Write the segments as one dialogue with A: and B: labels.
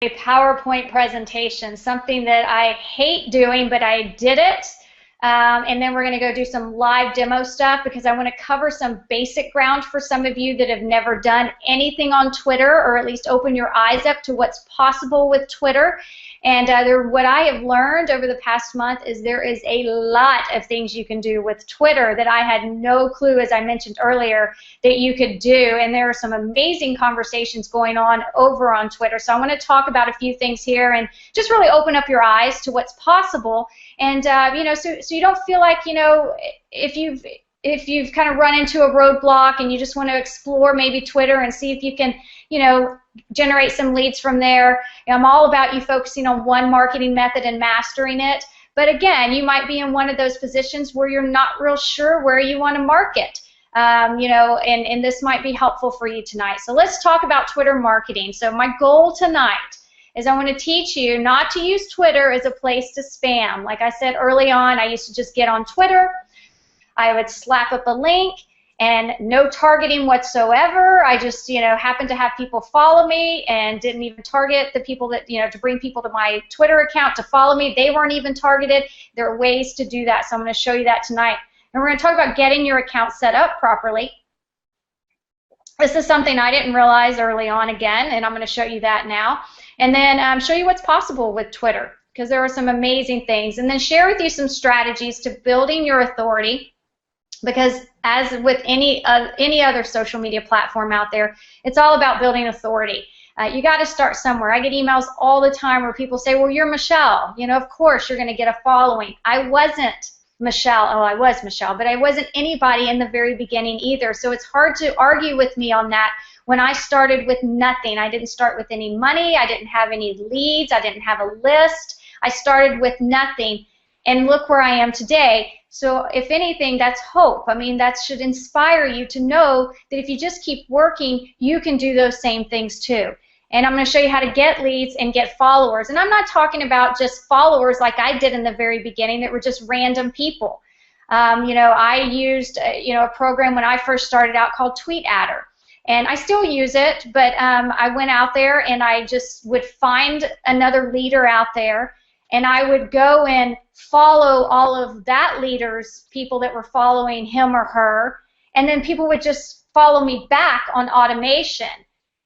A: A PowerPoint presentation, something that I hate doing, but I did it. And then we're going to go do some live demo stuff because I want to cover some basic ground for some of you that have never done anything on Twitter, or at least open your eyes up to what's possible with Twitter. And what I have learned over the past month is there is a lot of things you can do with Twitter that I had no clue, as I mentioned earlier, that you could do. And there are some amazing conversations going on over on Twitter. So I want to talk about a few things here and just really open up your eyes to what's possible. And so you don't feel like, if you've kind of run into a roadblock and you just want to explore maybe Twitter and see if you can, generate some leads from there. I'm all about you focusing on one marketing method and mastering it. But again, you might be in one of those positions where you're not real sure where you want to market. And this might be helpful for you tonight. So let's talk about Twitter marketing. So my goal tonight is I want to teach you not to use Twitter as a place to spam. Like I said early on, I used to just get on Twitter, I would slap up a link, and no targeting whatsoever. I just, happened to have people follow me and didn't even target the people that, to bring people to my Twitter account to follow me. They weren't even targeted. There are ways to do that, so I'm going to show you that tonight. And we're going to talk about getting your account set up properly. This is something I didn't realize early on again, and I'm going to show you that now. And then show you what's possible with Twitter, because there are some amazing things. And then share with you some strategies to building your authority, because as with any other social media platform out there, it's all about building authority. You got to start somewhere. I get emails all the time where people say, well, you're Michelle. Of course you're going to get a following. I wasn't Michelle. Oh, I was Michelle, but I wasn't anybody in the very beginning either. So it's hard to argue with me on that when I started with nothing. I didn't start with any money. I didn't have any leads. I didn't have a list. I started with nothing. And look where I am today. So if anything, that's hope. I mean, that should inspire you to know that if you just keep working, you can do those same things too. And I'm going to show you how to get leads and get followers. And I'm not talking about just followers like I did in the very beginning that were just random people. I used a program when I first started out called TweetAdder. And I still use it, but I went out there and I just would find another leader out there, and I would go and follow all of that leader's people that were following him or her, and then people would just follow me back on automation.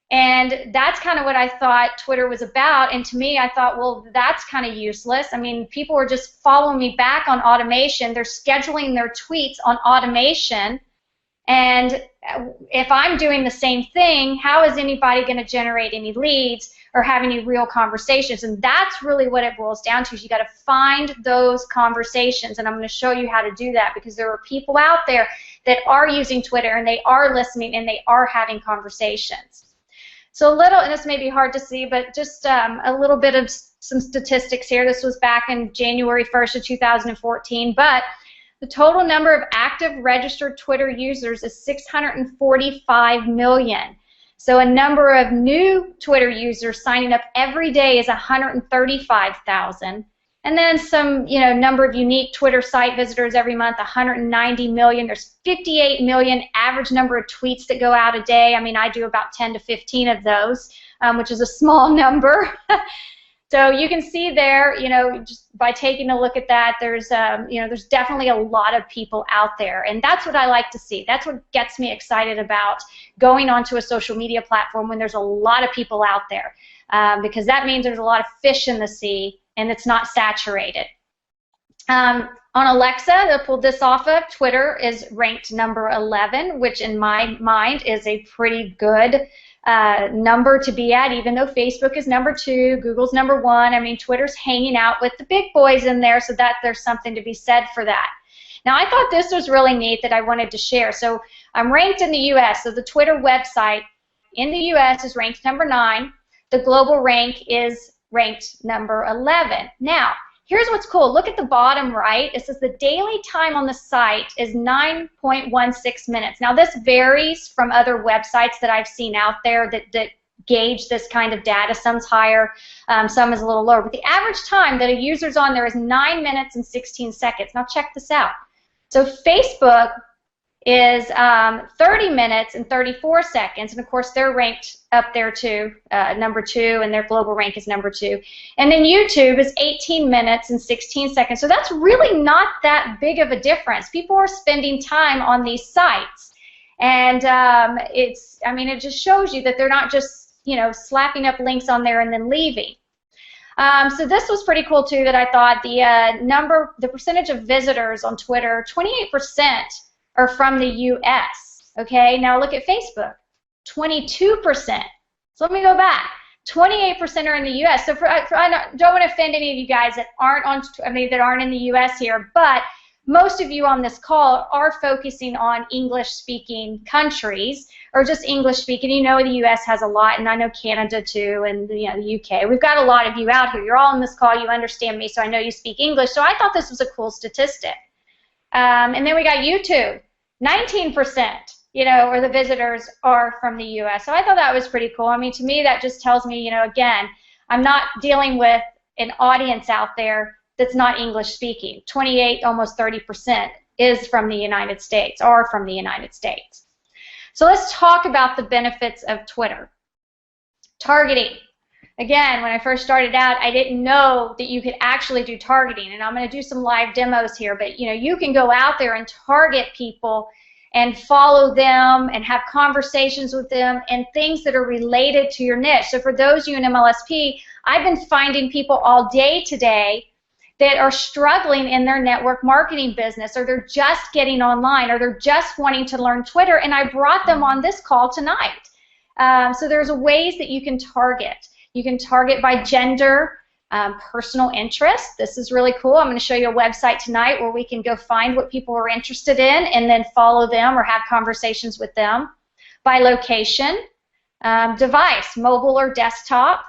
A: And that's kind of what I thought Twitter was about. And to me, I thought, well, that's kind of useless. I mean, people are just following me back on automation. They're scheduling their tweets on automation. And if I'm doing the same thing, how is anybody going to generate any leads or have any real conversations? And that's really what it boils down to, is you got to find those conversations. And I'm going to show you how to do that, because there are people out there that are using Twitter and they are listening and they are having conversations. So and this may be hard to see, but just a little bit of some statistics here. This was back in January 1st of 2014, but the total number of active registered Twitter users is 645 million. So a number of new Twitter users signing up every day is 135,000. And then some, number of unique Twitter site visitors every month, 190 million. There's 58 million average number of tweets that go out a day. I mean, I do about 10 to 15 of those, which is a small number. So you can see there, just by taking a look at that, there's definitely a lot of people out there, and that's what I like to see. That's what gets me excited about going onto a social media platform, when there's a lot of people out there, because that means there's a lot of fish in the sea and it's not saturated. On Alexa, I pulled this off of, Twitter is ranked number 11, which in my mind is a pretty good number to be at, even though Facebook is number 2, Google's number 1. I mean, Twitter's hanging out with the big boys in there, so that there's something to be said for that. Now, I thought this was really neat that I wanted to share. So I'm ranked in the U.S., so the Twitter website in the U.S. is ranked number 9. The global rank is ranked number 11. Now, here's what's cool. Look at the bottom right. It says the daily time on the site is 9.16 minutes. Now, this varies from other websites that I've seen out there that gauge this kind of data. Some's higher, some is a little lower. But the average time that a user's on there is 9 minutes and 16 seconds. Now, check this out. So Facebook is 30 minutes and 34 seconds, and of course they're ranked up there too, number 2, and their global rank is number 2. And then YouTube is 18 minutes and 16 seconds. So that's really not that big of a difference. People are spending time on these sites, and it just shows you that they're not just, you know, slapping up links on there and then leaving. So this was pretty cool too, that I thought the percentage of visitors on Twitter, 28% are from the U.S. Okay, now look at Facebook, 22%. So let me go back. 28% are in the U.S. So I don't want to offend any of you guys that aren't that aren't in the U.S. here, but most of you on this call are focusing on English-speaking countries, or just English-speaking. You know, the U.S. has a lot, and I know Canada too, and the U.K. We've got a lot of you out here. You're all on this call. You understand me, so I know you speak English. So I thought this was a cool statistic. And then we got YouTube, 19%, you know, or the visitors are from the U.S. So I thought that was pretty cool. I mean, to me, that just tells me, you know, again, I'm not dealing with an audience out there that's not English speaking. 28, almost 30% is from the United States, are from the United States. So let's talk about the benefits of Twitter. Targeting. Again, when I first started out, I didn't know that you could actually do targeting, and I'm going to do some live demos here, but you know, you can go out there and target people and follow them and have conversations with them and things that are related to your niche. So for those of you in MLSP, I've been finding people all day today that are struggling in their network marketing business, or they're just getting online, or they're just wanting to learn Twitter, and I brought them on this call tonight. So there's ways that you can target. You can target by gender, personal interest. This is really cool. I'm going to show you a website tonight where we can go find what people are interested in and then follow them or have conversations with them. By location, device, mobile or desktop,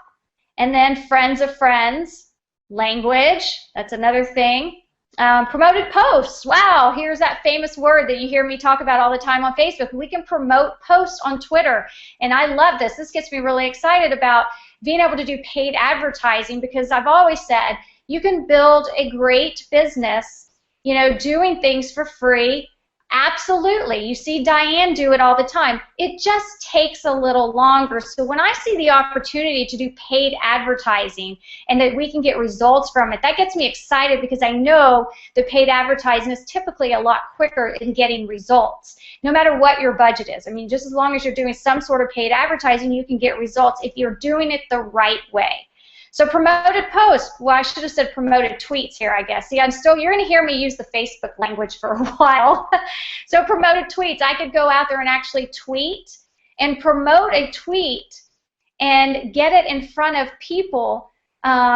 A: and then friends of friends, language, that's another thing. Promoted posts. Wow, here's that famous word that you hear me talk about all the time on Facebook. We can promote posts on Twitter, and I love this. This gets me really excited about being able to do paid advertising, because I've always said you can build a great business, you know, doing things for free. Absolutely. You see Diane do it all the time. It just takes a little longer. So when I see the opportunity to do paid advertising and that we can get results from it, that gets me excited, because I know the paid advertising is typically a lot quicker in getting results, no matter what your budget is. I mean, just as long as you're doing some sort of paid advertising, you can get results if you're doing it the right way. So promoted posts, well, I should have said promoted tweets here, I guess. See, you're going to hear me use the Facebook language for a while. So promoted tweets, I could go out there and actually tweet and promote a tweet and get it in front of people,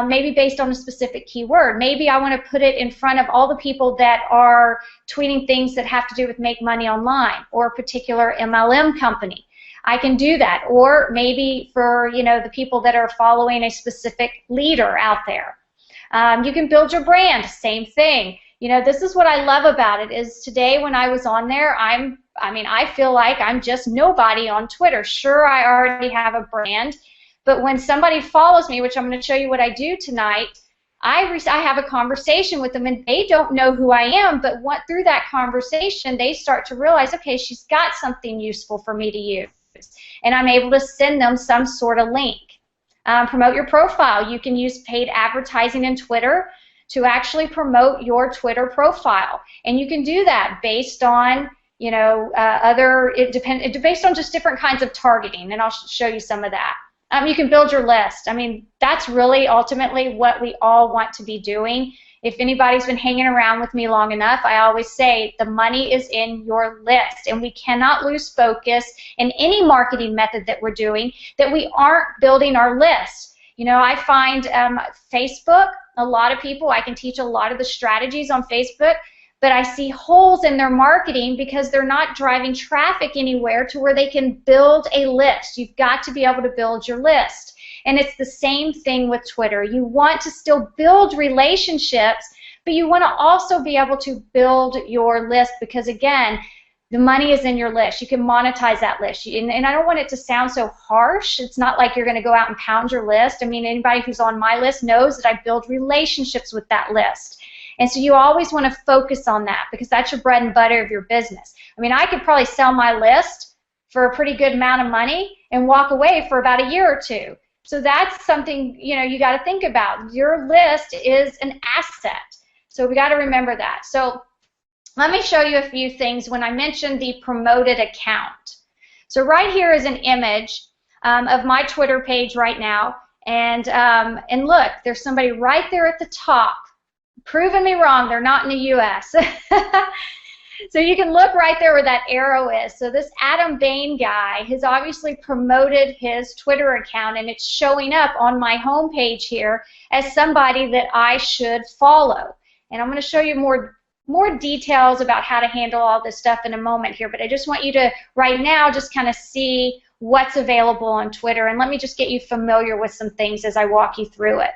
A: maybe based on a specific keyword. Maybe I want to put it in front of all the people that are tweeting things that have to do with make money online, or a particular MLM company. I can do that. Or maybe for, you know, the people that are following a specific leader out there. You can build your brand, same thing. You know, this is what I love about it, is today when I was on there, I feel like I'm just nobody on Twitter. Sure, I already have a brand, but when somebody follows me, which I'm going to show you what I do tonight, I have a conversation with them, and they don't know who I am, but through that conversation, they start to realize, okay, she's got something useful for me to use. And I'm able to send them some sort of link. Promote your profile. You can use paid advertising in Twitter to actually promote your Twitter profile, and you can do that based on, you know, based on just different kinds of targeting, and I'll show you some of that. You can build your list. I mean, that's really ultimately what we all want to be doing. If anybody's been hanging around with me long enough, I always say the money is in your list, and we cannot lose focus in any marketing method that we're doing that we aren't building our list. You know, I find Facebook, a lot of people, I can teach a lot of the strategies on Facebook, but I see holes in their marketing because they're not driving traffic anywhere to where they can build a list. You've got to be able to build your list. And it's the same thing with Twitter. You want to still build relationships, but you want to also be able to build your list, because, again, the money is in your list. You can monetize that list. And I don't want it to sound so harsh. It's not like you're going to go out and pound your list. I mean, anybody who's on my list knows that I build relationships with that list. And so you always want to focus on that because that's your bread and butter of your business. I mean, I could probably sell my list for a pretty good amount of money and walk away for about a year or two. So that's something, you know, you got to think about. Your list is an asset. So we got to remember that. So let me show you a few things when I mentioned the promoted account. So right here is an image of my Twitter page right now. And look, there's somebody right there at the top proving me wrong. They're not in the U.S. So you can look right there where that arrow is. So this Adam Bain guy has obviously promoted his Twitter account, and it's showing up on my home page here as somebody that I should follow. And I'm going to show you more details about how to handle all this stuff in a moment here, but I just want you to right now just kind of see what's available on Twitter, and let me just get you familiar with some things as I walk you through it.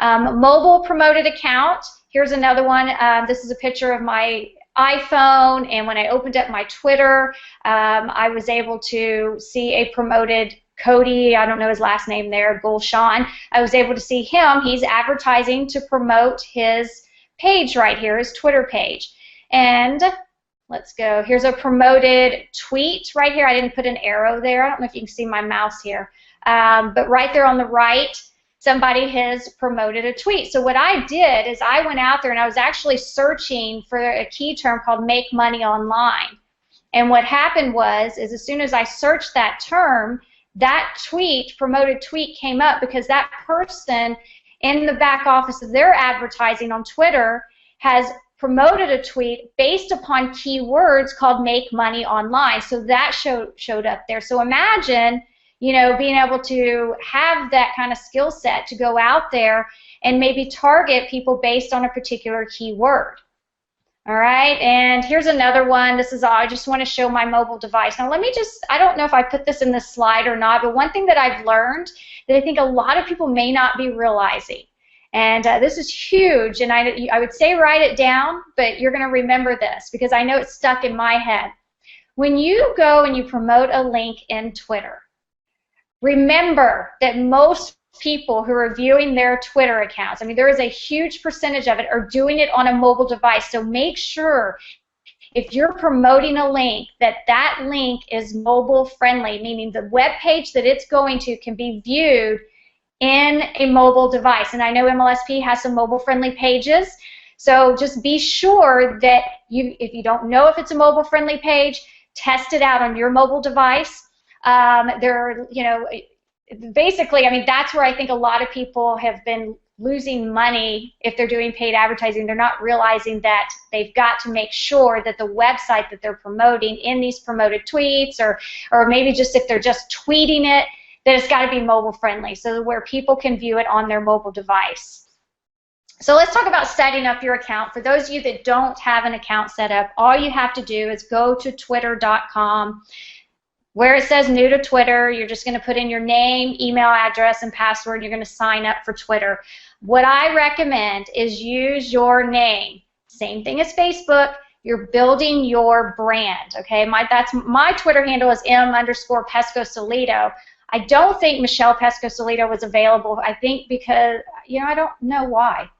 A: Mobile promoted account, here's another one. This is a picture of my iPhone, and when I opened up my Twitter, I was able to see a promoted Cody, I don't know his last name there, Gulshan. I was able to see him. He's advertising to promote his page right here, his Twitter page. And let's go. Here's a promoted tweet right here. I didn't put an arrow there. I don't know if you can see my mouse here. But right there on the right, somebody has promoted a tweet. So what I did is I went out there and I was actually searching for a key term called make money online. And what happened was is as soon as I searched that term, that tweet, promoted tweet, came up because that person in the back office of their advertising on Twitter has promoted a tweet based upon keywords called make money online. So that showed up there. So imagine, you know, being able to have that kind of skill set to go out there and maybe target people based on a particular keyword. All right, and here's another one. This is, I just want to show my mobile device. Now let me just, I don't know if I put this in the slide or not, but one thing that I've learned that I think a lot of people may not be realizing, and this is huge, and I would say write it down, but you're going to remember this because I know it's stuck in my head. When you go and you promote a link in Twitter, remember that most people who are viewing their Twitter accounts, I mean, there is a huge percentage of it, are doing it on a mobile device. So make sure if you're promoting a link that that link is mobile friendly, meaning the web page that it's going to can be viewed in a mobile device. And I know MLSP has some mobile friendly pages. So just be sure that if you don't know if it's a mobile friendly page, test it out on your mobile device. Basically, I mean, that's where I think a lot of people have been losing money if they're doing paid advertising. They're not realizing that they've got to make sure that the website that they're promoting in these promoted tweets, or maybe just if they're just tweeting it, that it's got to be mobile friendly, so where people can view it on their mobile device. So let's talk about setting up your account. For those of you that don't have an account set up, all you have to do is go to twitter.com. Where it says new to Twitter, you're just going to put in your name, email address, and password. You're going to sign up for Twitter. What I recommend is use your name. Same thing as Facebook. You're building your brand. Okay, my Twitter handle is m_Pesco-Solito. I don't think Michelle Pesco-Solito was available. I think because, you know, I don't know why.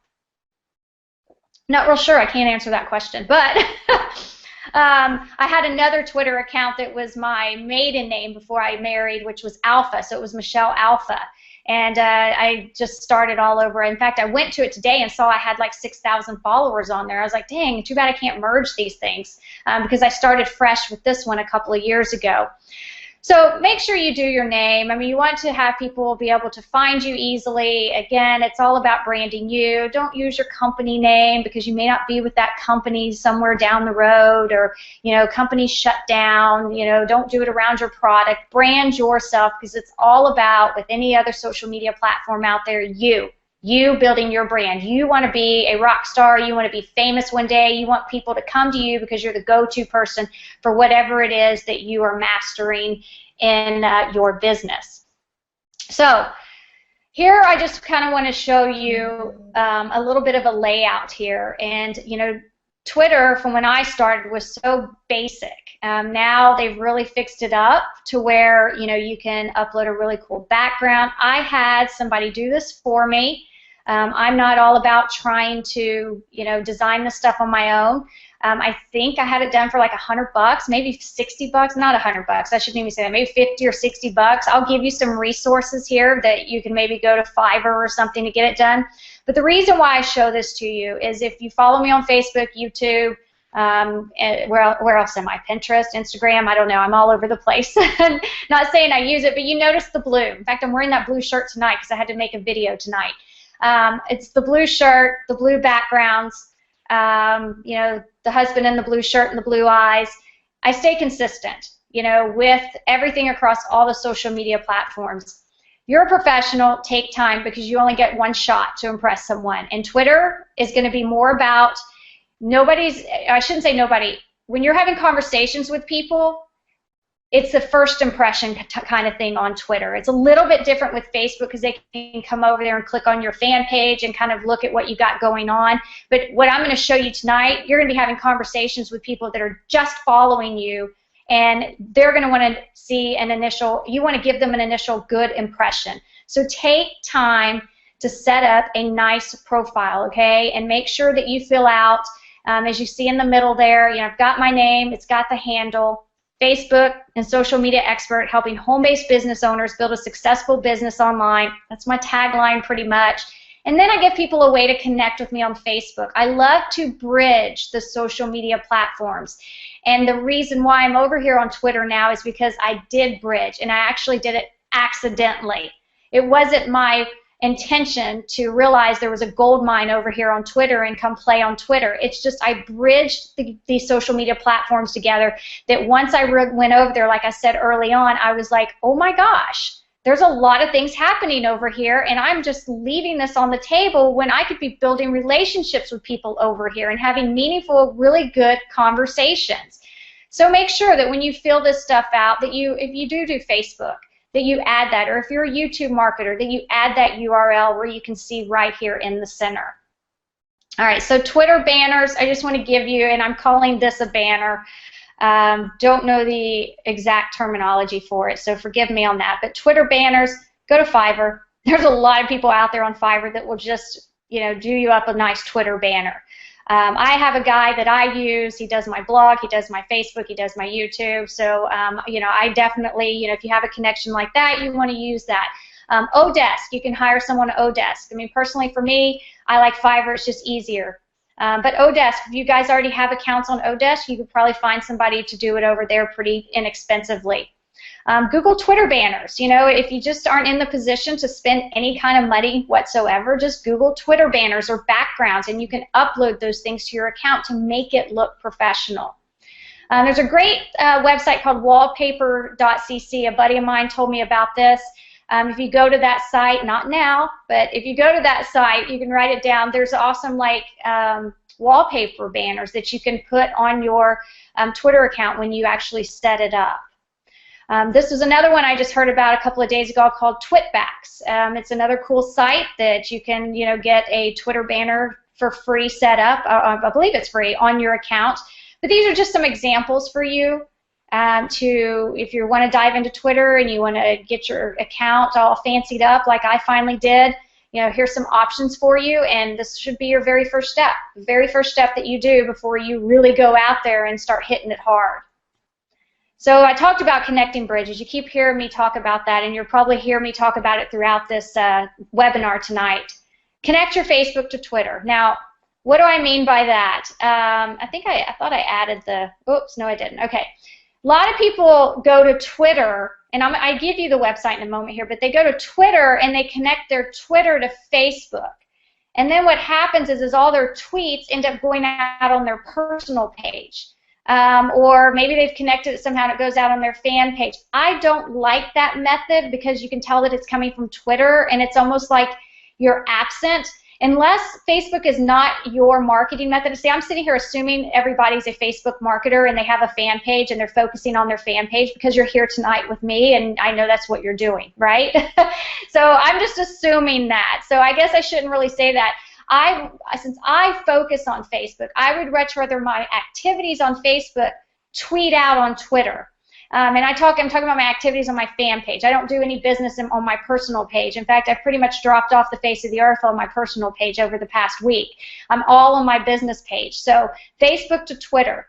A: Not real sure. I can't answer that question, but. I had another Twitter account that was my maiden name before I married, which was Alpha, so it was Michelle Alpha, and I just started all over. In fact, I went to it today and saw I had like 6,000 followers on there. I was like, dang, too bad I can't merge these things because I started fresh with this one a couple of years ago. So make sure you do your name. I mean, you want to have people be able to find you easily. Again, it's all about branding you. Don't use your company name because you may not be with that company somewhere down the road, or, you know, companies shut down. You know, don't do it around your product. Brand yourself, because it's all about, with any other social media platform out there, you building your brand. You want to be a rock star. You want to be famous one day. You want people to come to you because you're the go-to person for whatever it is that you are mastering in your business. So here I just kind of want to show you a little bit of a layout here. And, you know, Twitter, from when I started, was so basic. Now they've really fixed it up to where, you know, you can upload a really cool background. I had somebody do this for me. I'm not all about trying to, design this stuff on my own. I think I had it done for like $100, maybe $60, not $100. I shouldn't even say that. Maybe 50 or $60. I'll give you some resources here that you can maybe go to Fiverr or something to get it done. But the reason why I show this to you is if you follow me on Facebook, YouTube, where else am I? Pinterest, Instagram, I don't know. I'm all over the place. Not saying I use it, but you notice the blue. In fact, I'm wearing that blue shirt tonight because I had to make a video tonight. It's the blue shirt, the blue backgrounds, the husband in the blue shirt and the blue eyes. I stay consistent, with everything across all the social media platforms. You're a professional, take time because you only get one shot to impress someone. And Twitter is going to be more about I shouldn't say nobody. When you're having conversations with people, it's the first impression kind of thing on Twitter. It's a little bit different with Facebook because they can come over there and click on your fan page and kind of look at what you got going on. But what I'm going to show you tonight, you're going to be having conversations with people that are just following you, and they're going to want to see you want to give them an initial good impression. So take time to set up a nice profile, okay, and make sure that you fill out, as you see in the middle there, I've got my name, it's got the handle, Facebook and social media expert helping home-based business owners build a successful business online. That's my tagline pretty much. And then I give people a way to connect with me on Facebook. I love to bridge the social media platforms. And the reason why I'm over here on Twitter now is because I did bridge, and I actually did it accidentally. It wasn't my intention to realize there was a gold mine over here on Twitter and come play on Twitter. It's just I bridged these social media platforms together that once I went over there, like I said early on, I was like, oh my gosh, there's a lot of things happening over here, and I'm just leaving this on the table when I could be building relationships with people over here and having meaningful, really good conversations. So make sure that when you fill this stuff out, that if you do Facebook, that you add that, or if you're a YouTube marketer, that you add that URL where you can see right here in the center. All right, so Twitter banners, I just want to give you, and I'm calling this a banner. Don't know the exact terminology for it, so forgive me on that. But Twitter banners, go to Fiverr. There's a lot of people out there on Fiverr that will just, do you up a nice Twitter banner. I have a guy that I use. He does my blog, he does my Facebook, he does my YouTube. So, I definitely, if you have a connection like that, you want to use that. Odesk, you can hire someone at Odesk. I mean, personally for me, I like Fiverr. It's just easier. But Odesk, if you guys already have accounts on Odesk, you could probably find somebody to do it over there pretty inexpensively. Google Twitter banners. If you just aren't in the position to spend any kind of money whatsoever, just Google Twitter banners or backgrounds, and you can upload those things to your account to make it look professional. There's a great website called wallpaper.cc. A buddy of mine told me about this. If you go to that site, not now, but if you go to that site, you can write it down. There's awesome wallpaper banners that you can put on your Twitter account when you actually set it up. This was another one I just heard about a couple of days ago called Twitbacks. It's another cool site that you can, get a Twitter banner for free set up. I believe it's free on your account. But these are just some examples for you if you want to dive into Twitter and you want to get your account all fancied up like I finally did. Here's some options for you, and this should be your very first step. The very first step that you do before you really go out there and start hitting it hard. So I talked about connecting bridges. You keep hearing me talk about that, and you'll probably hear me talk about it throughout this webinar tonight. Connect your Facebook to Twitter. Now, what do I mean by that? I thought I added oops, no I didn't. Okay. A lot of people go to Twitter, and I give you the website in a moment here, but they go to Twitter and they connect their Twitter to Facebook. And then what happens is all their tweets end up going out on their personal page. Or maybe they've connected it somehow and it goes out on their fan page. I don't like that method because you can tell that it's coming from Twitter, and it's almost like you're absent. Unless Facebook is not your marketing method. See, I'm sitting here assuming everybody's a Facebook marketer and they have a fan page and they're focusing on their fan page because you're here tonight with me, and I know that's what you're doing, right? So I'm just assuming that. So I guess I shouldn't really say that. Since I focus on Facebook, I would much rather my activities on Facebook tweet out on Twitter. And I'm talking about my activities on my fan page. I don't do any business on my personal page. In fact, I've pretty much dropped off the face of the earth on my personal page over the past week. I'm all on my business page. So Facebook to Twitter,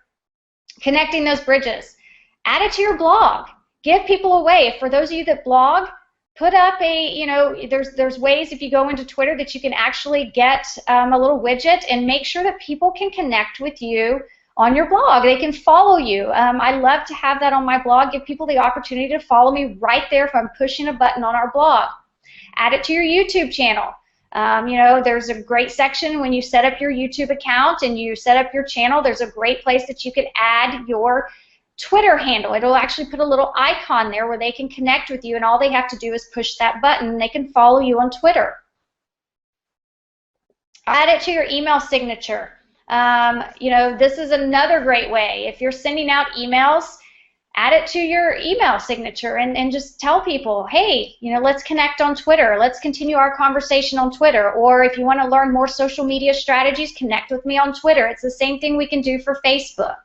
A: connecting those bridges. Add it to your blog. Give people away. For those of you that blog, put up there's ways if you go into Twitter that you can actually get a little widget and make sure that people can connect with you on your blog. They can follow you. I love to have that on my blog, give people the opportunity to follow me right there if I'm pushing a button on our blog. Add it to your YouTube channel. There's a great section when you set up your YouTube account and you set up your channel. There's a great place that you can add your Twitter handle. It'll actually put a little icon there where they can connect with you, and all they have to do is push that button and they can follow you on Twitter. Add it to your email signature. This is another great way. If you're sending out emails, add it to your email signature and just tell people, hey, let's connect on Twitter. Let's continue our conversation on Twitter. Or if you want to learn more social media strategies, connect with me on Twitter. It's the same thing we can do for Facebook.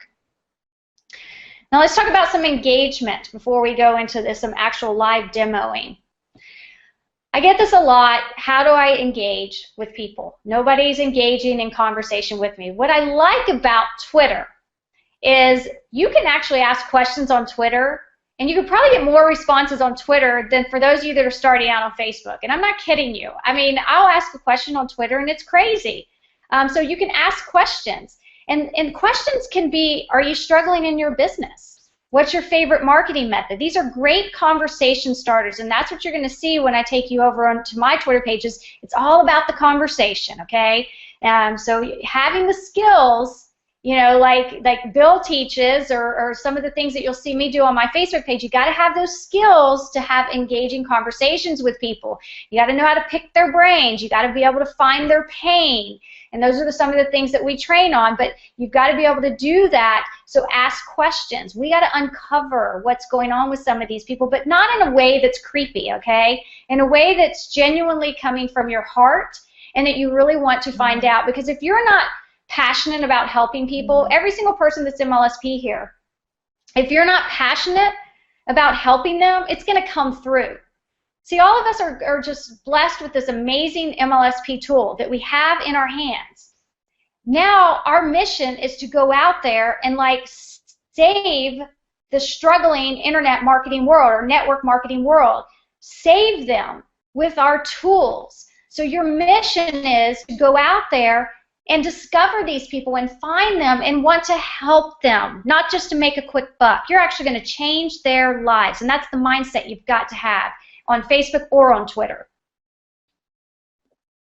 A: Now let's talk about some engagement before we go into some actual live demoing. I get this a lot. How do I engage with people? Nobody's engaging in conversation with me. What I like about Twitter is you can actually ask questions on Twitter, and you can probably get more responses on Twitter than for those of you that are starting out on Facebook. And I'm not kidding you. I mean, I'll ask a question on Twitter, and it's crazy. So you can ask questions. And questions can be, are you struggling in your business? What's your favorite marketing method? These are great conversation starters, and that's what you're going to see when I take you over onto my Twitter pages. It's all about the conversation, okay? So having the skills, like Bill teaches, or some of the things that you'll see me do on my Facebook page, you got to have those skills to have engaging conversations with people. You got to know how to pick their brains. You got to be able to find their pain. And those are some of the things that we train on, but you've got to be able to do that, so ask questions. We got to uncover what's going on with some of these people, but not in a way that's creepy, okay? In a way that's genuinely coming from your heart and that you really want to find out, because if you're not passionate about helping people, every single person that's in MLSP here, if you're not passionate about helping them, it's going to come through. See, all of us are just blessed with this amazing MLSP tool that we have in our hands. Now, our mission is to go out there and save the struggling internet marketing world or network marketing world. Save them with our tools. So your mission is to go out there and discover these people and find them and want to help them, not just to make a quick buck. You're actually going to change their lives, and that's the mindset you've got to have on Facebook or on Twitter.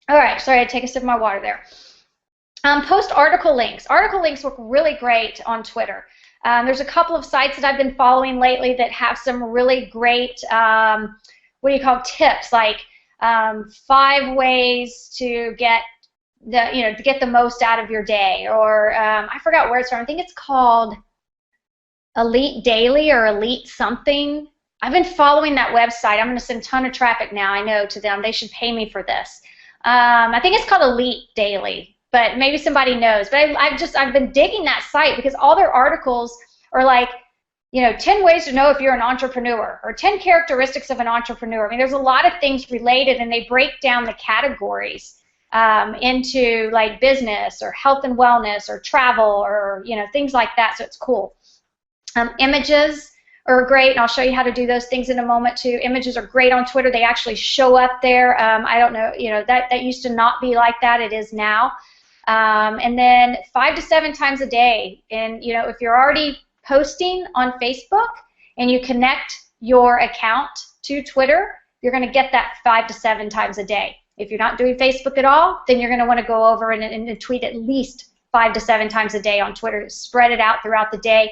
A: All right, sorry, I take a sip of my water there. Post article links. Article links work really great on Twitter. There's a couple of sites that I've been following lately that have some really great, tips, like 5 ways to get the most out of your day, or I forgot where it's from. I think it's called Elite Daily or Elite something. I've been following that website. I'm going to send a ton of traffic now, I know, to them. They should pay me for this. I think it's called Elite Daily, but maybe somebody knows. But I've been digging that site because all their articles are like, 10 ways to know if you're an entrepreneur, or 10 characteristics of an entrepreneur. I mean, there's a lot of things related, and they break down the categories into like business or health and wellness or travel or things like that. So it's cool. Images are great, and I'll show you how to do those things in a moment too. Images are great on Twitter. They actually show up there. I don't know, that used to not be like that. It is now. And then 5 to 7 times a day. And if you're already posting on Facebook and you connect your account to Twitter, you're going to get that 5 to 7 times a day. If you're not doing Facebook at all, then you're going to want to go over and tweet at least 5 to 7 times a day on Twitter. Spread it out throughout the day.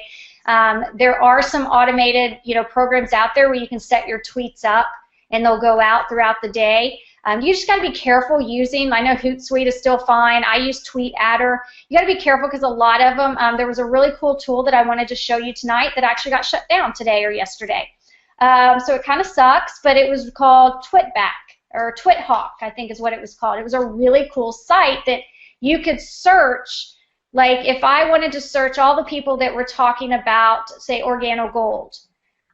A: There are some automated, programs out there where you can set your tweets up, and they'll go out throughout the day. You just got to be careful using. I know Hootsuite is still fine. I use TweetAdder. You got to be careful because a lot of them. There was a really cool tool that I wanted to show you tonight that actually got shut down today or yesterday. So it kind of sucks, but it was called Twitback, or TwitHawk, I think is what it was called. It was a really cool site that you could search. Like if I wanted to search all the people that were talking about, say, OrganoGold,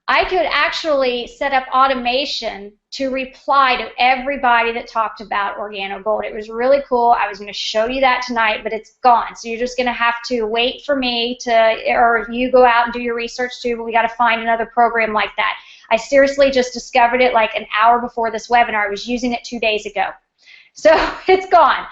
A: I could actually set up automation to reply to everybody that talked about OrganoGold. It was really cool. I was going to show you that tonight, but it's gone. So you're just going to have to wait for me to, or you go out and do your research too, but we got to find another program like that. I seriously just discovered it like an hour before this webinar. I was using it 2 days ago. So it's gone,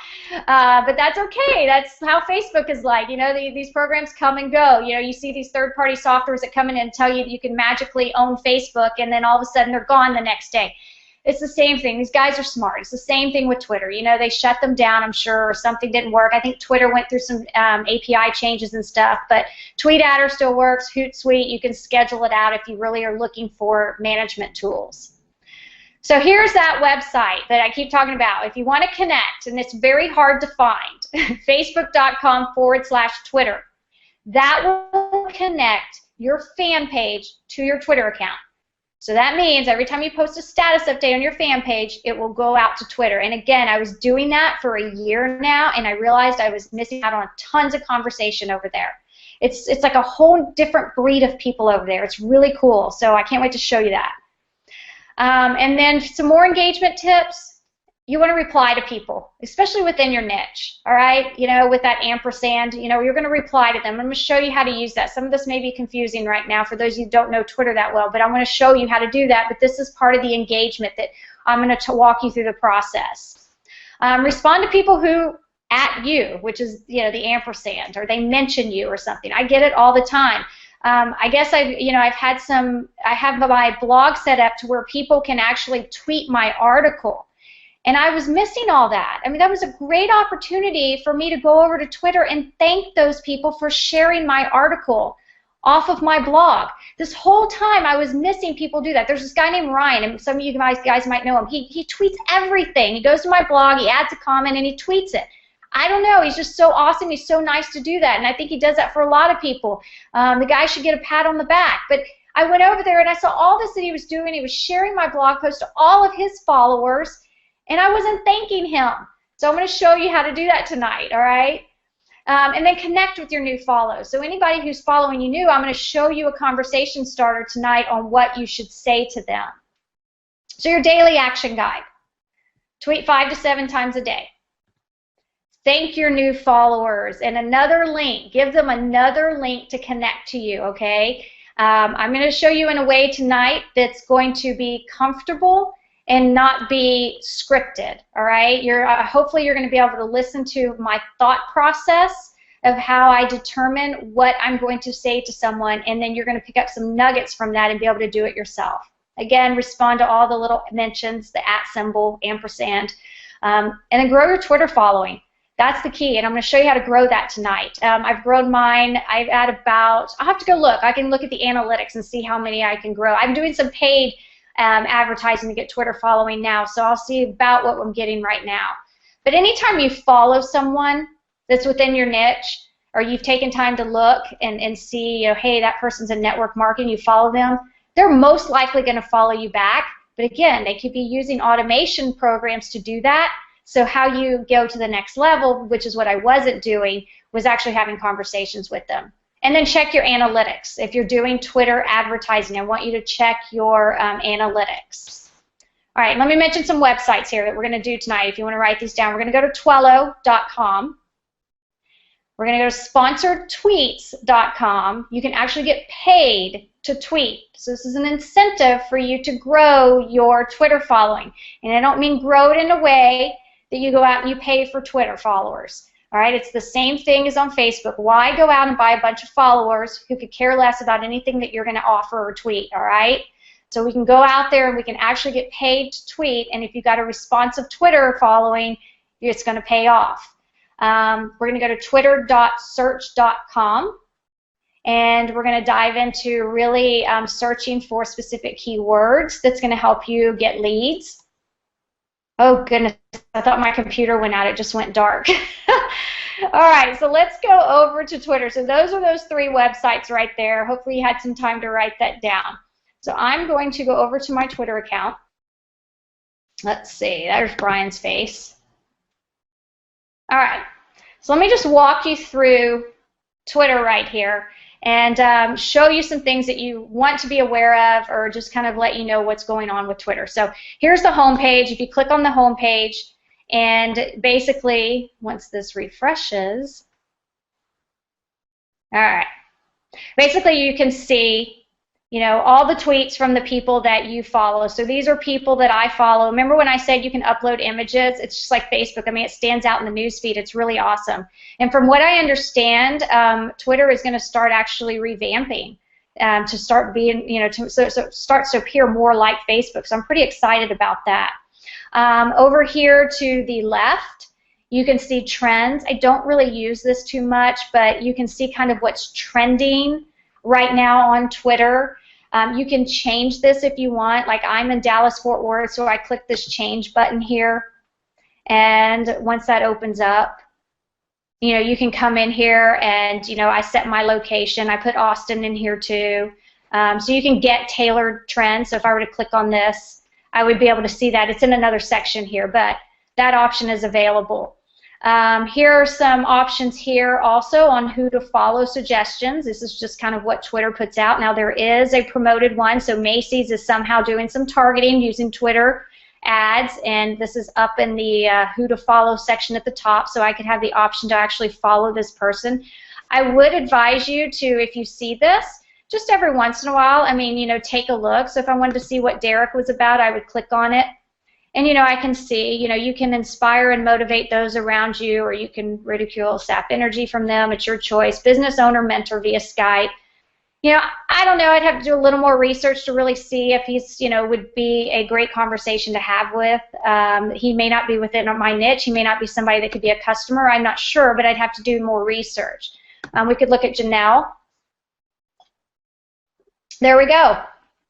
A: but that's okay. That's how Facebook is like. You know, these programs come and go. You know, you see these third-party softwares that come in and tell you that you can magically own Facebook, and then all of a sudden they're gone the next day. It's the same thing. These guys are smart. It's the same thing with Twitter. You know, they shut them down, I'm sure, or something didn't work. I think Twitter went through some API changes and stuff, but TweetAdder still works. Hootsuite, you can schedule it out if you really are looking for management tools. So here's that website that I keep talking about. If you want to connect, and it's very hard to find, facebook.com/Twitter. That will connect your fan page to your Twitter account. So that means every time you post a status update on your fan page, it will go out to Twitter. And again, I was doing that for a year now, and I realized I was missing out on tons of conversation over there. It's like a whole different breed of people over there. It's really cool. So I can't wait to show you that. And then some more engagement tips. You want to reply to people, especially within your niche, all right? You know, with that ampersand, you know, you're going to reply to them. I'm going to show you how to use that. Some of this may be confusing right now for those of you who don't know Twitter that well, but I'm going to show you how to do that, but this is part of the engagement that I'm going to walk you through the process. Respond to people who at you, which is, you know, the ampersand, or they mention you or something. I get it all the time. I guess I have my blog set up to where people can actually tweet my article. And I was missing all that. I mean, that was a great opportunity for me to go over to Twitter and thank those people for sharing my article off of my blog. This whole time I was missing people do that. There's this guy named Ryan, and some of you guys might know him. He tweets everything. He goes to my blog, he adds a comment, and he tweets it. I don't know, he's just so awesome, he's so nice to do that, and I think he does that for a lot of people. The guy should get a pat on the back. But I went over there and I saw all this that he was doing. He was sharing my blog post to all of his followers, and I wasn't thanking him. So I'm going to show you how to do that tonight, all right? And then connect with your new follows. So anybody who's following you new, I'm going to show you a conversation starter tonight on what you should say to them. So your daily action guide. Tweet 5 to 7 times a day. Thank your new followers, and another link. Give them another link to connect to you, okay? I'm going to show you in a way tonight that's going to be comfortable and not be scripted, all right? Hopefully you're going to be able to listen to my thought process of how I determine what I'm going to say to someone, and then you're going to pick up some nuggets from that and be able to do it yourself. Again, respond to all the little mentions, the @ symbol, ampersand, and then grow your Twitter following. That's the key, and I'm going to show you how to grow that tonight. I've grown mine. I've at about, I'll have to go look. I can look at the analytics and see how many I can grow. I'm doing some paid advertising to get Twitter following now, so I'll see about what I'm getting right now. But anytime you follow someone that's within your niche, or you've taken time to look and see, you know, hey, that person's in network marketing, you follow them, they're most likely going to follow you back. But again, they could be using automation programs to do that. So how you go to the next level, which is what I wasn't doing, was actually having conversations with them. And then check your analytics. If you're doing Twitter advertising, I want you to check your analytics. All right, let me mention some websites here that we're going to do tonight. If you want to write these down, we're going to go to Twello.com. We're going to go to sponsoredtweets.com. You can actually get paid to tweet. So this is an incentive for you to grow your Twitter following. And I don't mean grow it in a way that you go out and you pay for Twitter followers. All right, it's the same thing as on Facebook. Why go out and buy a bunch of followers who could care less about anything that you're going to offer or tweet, all right? So we can go out there and we can actually get paid to tweet, and if you've got a responsive Twitter following, it's going to pay off. We're going to go to twitter.search.com, and we're going to dive into really searching for specific keywords that's going to help you get leads. Oh, goodness, I thought my computer went out. It just went dark. All right, so let's go over to Twitter. So those are those 3 websites right there. Hopefully you had some time to write that down. So I'm going to go over to my Twitter account. Let's see, there's Brian's face. All right, so let me just walk you through Twitter right here. and show you some things that you want to be aware of, or just kind of let you know what's going on with Twitter. So here's the home page. If you click on the home page, and basically, once this refreshes, all right, basically you can see, you know, all the tweets from the people that you follow. So these are people that I follow. Remember when I said you can upload images? It's just like Facebook. I mean, it stands out in the news feed. It's really awesome. And from what I understand, Twitter is going to start actually revamping to start being, you know, start to appear more like Facebook. So I'm pretty excited about that. Over here to the left, you can see trends. I don't really use this too much, but you can see kind of what's trending right now on Twitter. You can change this if you want. Like I'm in Dallas-Fort Worth, so I click this change button here, and once that opens up, you know, you can come in here and, you know, I set my location. I put Austin in here too. So you can get tailored trends. So if I were to click on this, I would be able to see that. It's in another section here, but that option is available. Here are some options here also on who to follow suggestions. This is just kind of what Twitter puts out. Now there is a promoted one, so Macy's is somehow doing some targeting using Twitter ads, and this is up in the who to follow section at the top, so I could have the option to actually follow this person. I would advise you to, if you see this, just every once in a while, I mean, you know, take a look. So if I wanted to see what Derek was about, I would click on it. And, you know, I can see, you know, you can inspire and motivate those around you, or you can ridicule, sap energy from them. It's your choice. Business owner mentor via Skype. You know, I don't know. I'd have to do a little more research to really see if he's, you know, would be a great conversation to have with. He may not be within my niche. He may not be somebody that could be a customer. I'm not sure, but I'd have to do more research. We could look at Janelle. There we go.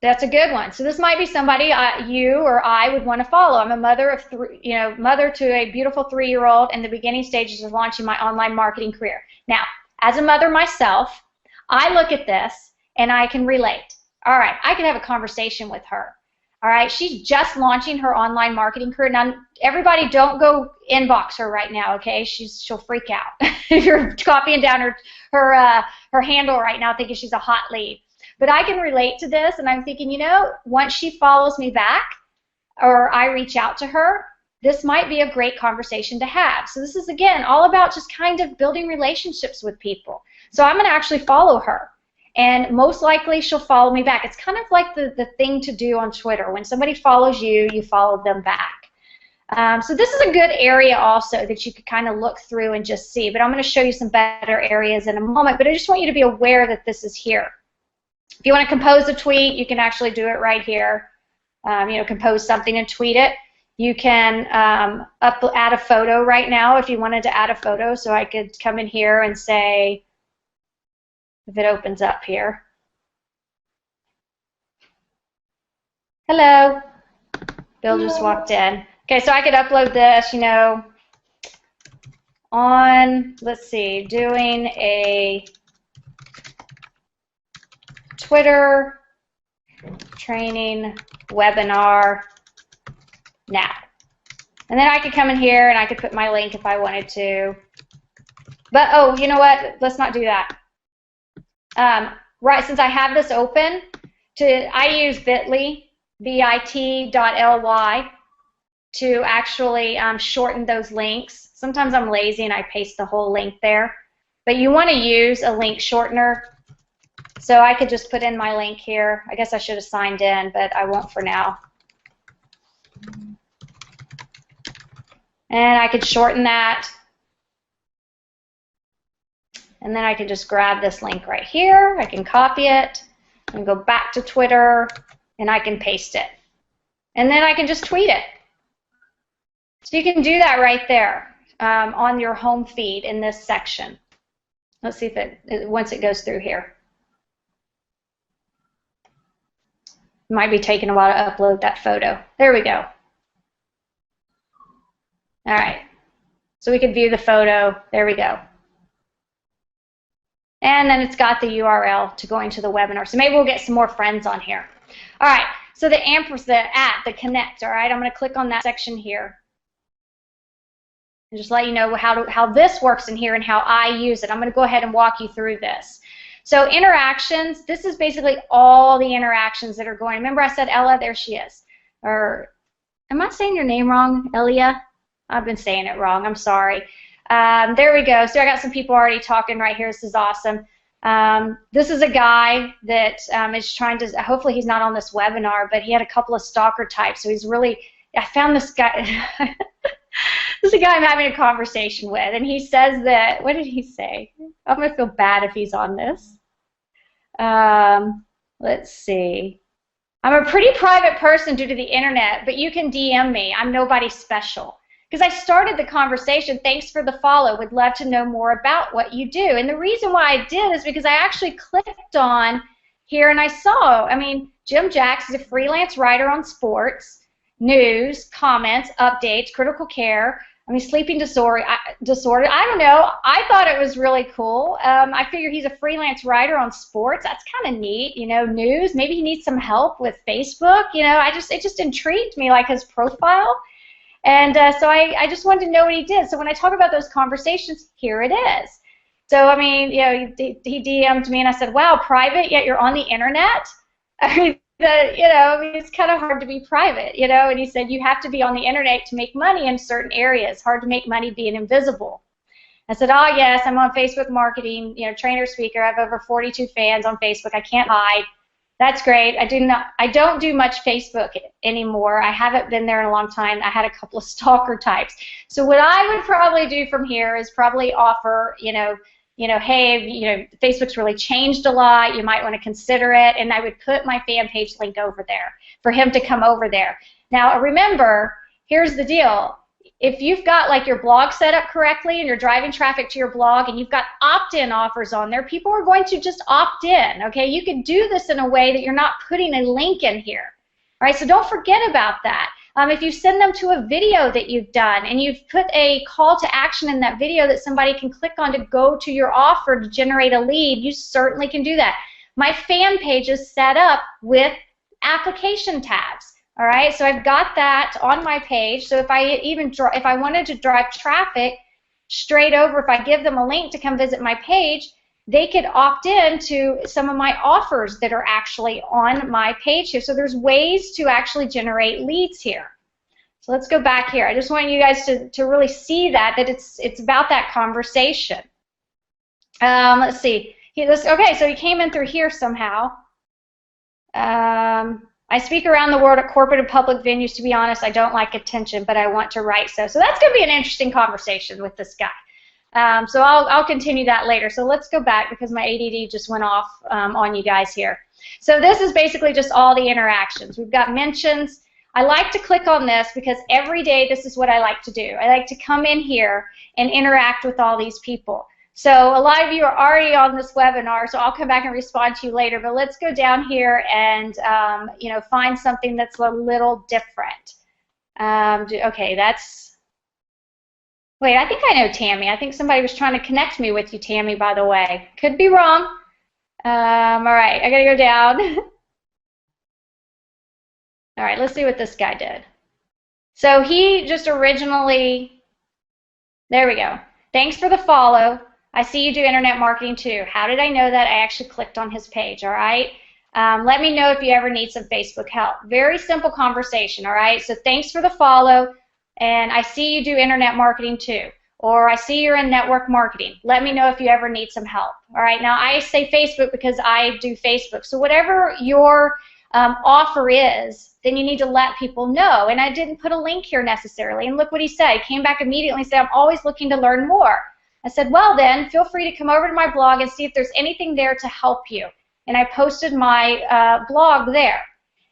A: That's a good one. So this might be somebody you or I would want to follow. I'm a mother of mother to a beautiful 3-year-old in the beginning stages of launching my online marketing career. Now, as a mother myself, I look at this and I can relate. All right, I could have a conversation with her. All right, she's just launching her online marketing career. Now, everybody don't go inbox her right now, okay? She'll freak out. If you're copying down her handle right now thinking she's a hot lead. But I can relate to this, and I'm thinking, you know, once she follows me back or I reach out to her, this might be a great conversation to have. So this is, again, all about just kind of building relationships with people. So I'm going to actually follow her, and most likely she'll follow me back. It's kind of like the thing to do on Twitter. When somebody follows you, you follow them back. So this is a good area also that you could kind of look through and just see. But I'm going to show you some better areas in a moment. But I just want you to be aware that this is here. If you want to compose a tweet, you can actually do it right here. You know, compose something and tweet it. You can add a photo right now if you wanted to add a photo. So I could come in here and say, if it opens up here. Hello. Bill just walked in. Okay, so I could upload this, you know, on, let's see, doing a Twitter training webinar now. And then I could come in here and I could put my link if I wanted to. But, oh, you know what? Let's not do that. Right, since I have this open, I use bit.ly, bit.ly, to actually shorten those links. Sometimes I'm lazy and I paste the whole link there. But you want to use a link shortener. So I could just put in my link here. I guess I should have signed in, but I won't for now. And I could shorten that. And then I can just grab this link right here. I can copy it and go back to Twitter, and I can paste it. And then I can just tweet it. So you can do that right there on your home feed in this section. Let's see if once it goes through here. It might be taking a while to upload that photo. There we go. All right. So we can view the photo. There we go. And then it's got the URL to go into the webinar. So maybe we'll get some more friends on here. All right. So the the connect. All right. I'm going to click on that section here. And just let you know how this works in here and how I use it. I'm going to go ahead and walk you through this. So interactions, this is basically all the interactions that are going. Remember I said Ella? There she is. Or am I saying your name wrong, Elia? I've been saying it wrong. I'm sorry. There we go. So I got some people already talking right here. This is awesome. This is a guy that is trying to, hopefully he's not on this webinar, but he had a couple of stalker types. So he's really, I found this guy, this is a guy I'm having a conversation with, and he says that, what did he say? I'm going to feel bad if he's on this. Let's see. I'm a pretty private person due to the internet, but you can DM me. I'm nobody special. Because I started the conversation, thanks for the follow, would love to know more about what you do. And the reason why I did is because I actually clicked on here and I saw, I mean, Jim Jacks is a freelance writer on sports, news, comments, updates, critical care, I mean, sleeping disorder. I don't know. I thought it was really cool. I figure he's a freelance writer on sports. That's kind of neat, you know, news. Maybe he needs some help with Facebook. You know, it just intrigued me, like his profile. And so I just wanted to know what he did. So when I talk about those conversations, here it is. So, I mean, you know, he DM'd me and I said, wow, private, yet you're on the internet? I mean, it's kind of hard to be private, you know, and he said you have to be on the internet to make money in certain areas. Hard to make money being invisible. I said, oh, yes, I'm on Facebook marketing, you know, trainer, speaker. I have over 42 fans on Facebook. I can't hide. That's great. I don't do much Facebook anymore. I haven't been there in a long time. I had a couple of stalker types. So what I would probably do from here is probably offer, you know, hey, you know, Facebook's really changed a lot. You might want to consider it. And I would put my fan page link over there for him to come over there. Now, remember, here's the deal. If you've got like your blog set up correctly and you're driving traffic to your blog and you've got opt-in offers on there, people are going to just opt in, okay? You can do this in a way that you're not putting a link in here, all right? So don't forget about that. If you send them to a video that you've done and you've put a call to action in that video that somebody can click on to go to your offer to generate a lead, you certainly can do that. My fan page is set up with application tabs. All right, so I've got that on my page. So if I wanted to drive traffic straight over, if I give them a link to come visit my page, they could opt in to some of my offers that are actually on my page here. So there's ways to actually generate leads here. So let's go back here. I just want you guys to really see that it's about that conversation. Let's see. Okay, so he came in through here somehow. I speak around the world at corporate and public venues. To be honest, I don't like attention, but I want to write so. So that's going to be an interesting conversation with this guy. So I'll continue that later. So let's go back because my ADD just went off on you guys here. So this is basically just all the interactions. We've got mentions. I like to click on this because every day this is what I like to do. I like to come in here and interact with all these people. So a lot of you are already on this webinar, so I'll come back and respond to you later. But let's go down here and you know, find something that's a little different. Okay, that's. Wait, I think I know Tammy. I think somebody was trying to connect me with you, Tammy. By the way, could be wrong. All right, I gotta go down. All right, let's see what this guy did. So he just originally. There we go. Thanks for the follow. I see you do internet marketing too. How did I know that? I actually clicked on his page, all right? Let me know if you ever need some Facebook help. Very simple conversation, all right? So thanks for the follow, and I see you do internet marketing too. Or I see you're in network marketing. Let me know if you ever need some help, all right? Now, I say Facebook because I do Facebook. So whatever your offer is, then you need to let people know. And I didn't put a link here necessarily. And look what he said. He came back immediately and said, I'm always looking to learn more. I said, well then, feel free to come over to my blog and see if there's anything there to help you. And I posted my blog there.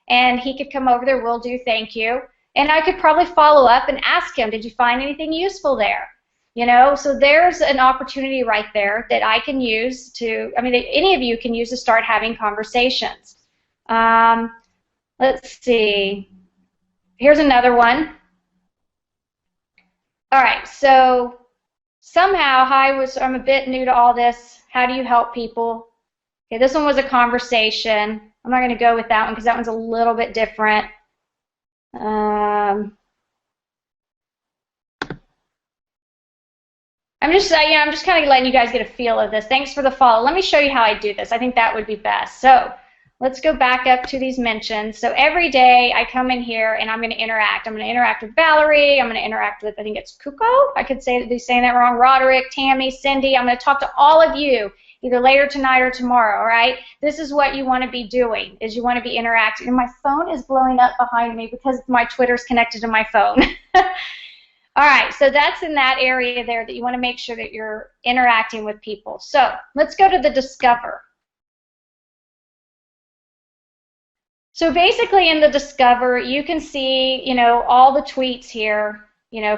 A: And he could come over there, will do, thank you. And I could probably follow up and ask him, did you find anything useful there? You know, so there's an opportunity right there that I can use to, I mean, any of you can use to start having conversations. Let's see. Here's another one. All right, so somehow, I'm a bit new to all this. How do you help people? Okay, this one was a conversation. I'm not going to go with that one because that one's a little bit different. All I'm just, I'm just kind of letting you guys get a feel of this. Thanks for the follow. Let me show you how I do this. I think that would be best. So let's go back up to these mentions. So every day I come in here and I'm going to interact. I'm going to interact with Valerie. I'm going to interact with, I think it's Kuko. I could be saying that wrong. Roderick, Tammy, Cindy. I'm going to talk to all of you either later tonight or tomorrow, all right? This is what you want to be doing, is you want to be interacting. And my phone is blowing up behind me because my Twitter's connected to my phone. All right, so that's in that area there that you want to make sure that you're interacting with people. So let's go to the Discover. So basically in the Discover, you can see, all the tweets here,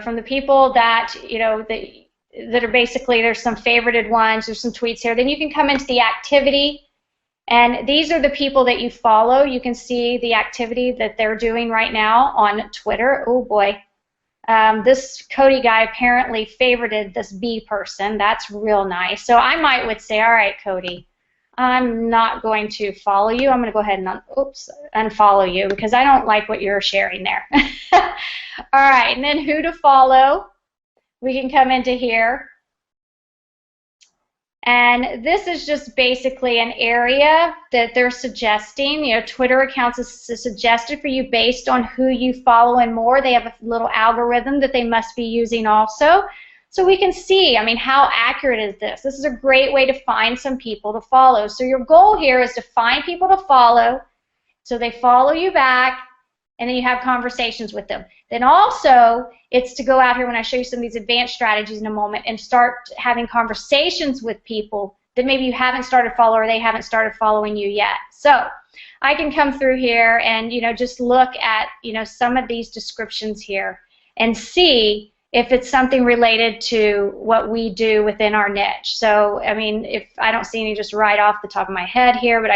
A: from the people that, that are basically, there's some favorited ones, there's some tweets here. Then you can come into the activity, and these are the people that you follow. You can see the activity that they're doing right now on Twitter. Oh boy. This Cody guy apparently favorited this B person. That's real nice. So I would say, all right, Cody, I'm not going to follow you. I'm going to go ahead and unfollow you because I don't like what you're sharing there. All right, and then who to follow. We can come into here. And this is just basically an area that they're suggesting. Twitter accounts is suggested for you based on who you follow and more. They have a little algorithm that they must be using also. So we can see, how accurate is this? This is a great way to find some people to follow. So your goal here is to find people to follow so they follow you back, and then you have conversations with them. Then also, it's to go out here when I show you some of these advanced strategies in a moment and start having conversations with people that maybe you haven't started following or they haven't started following you yet. So I can come through here and just look at some of these descriptions here and see if it's something related to what we do within our niche. So if I don't see any just right off the top of my head here, but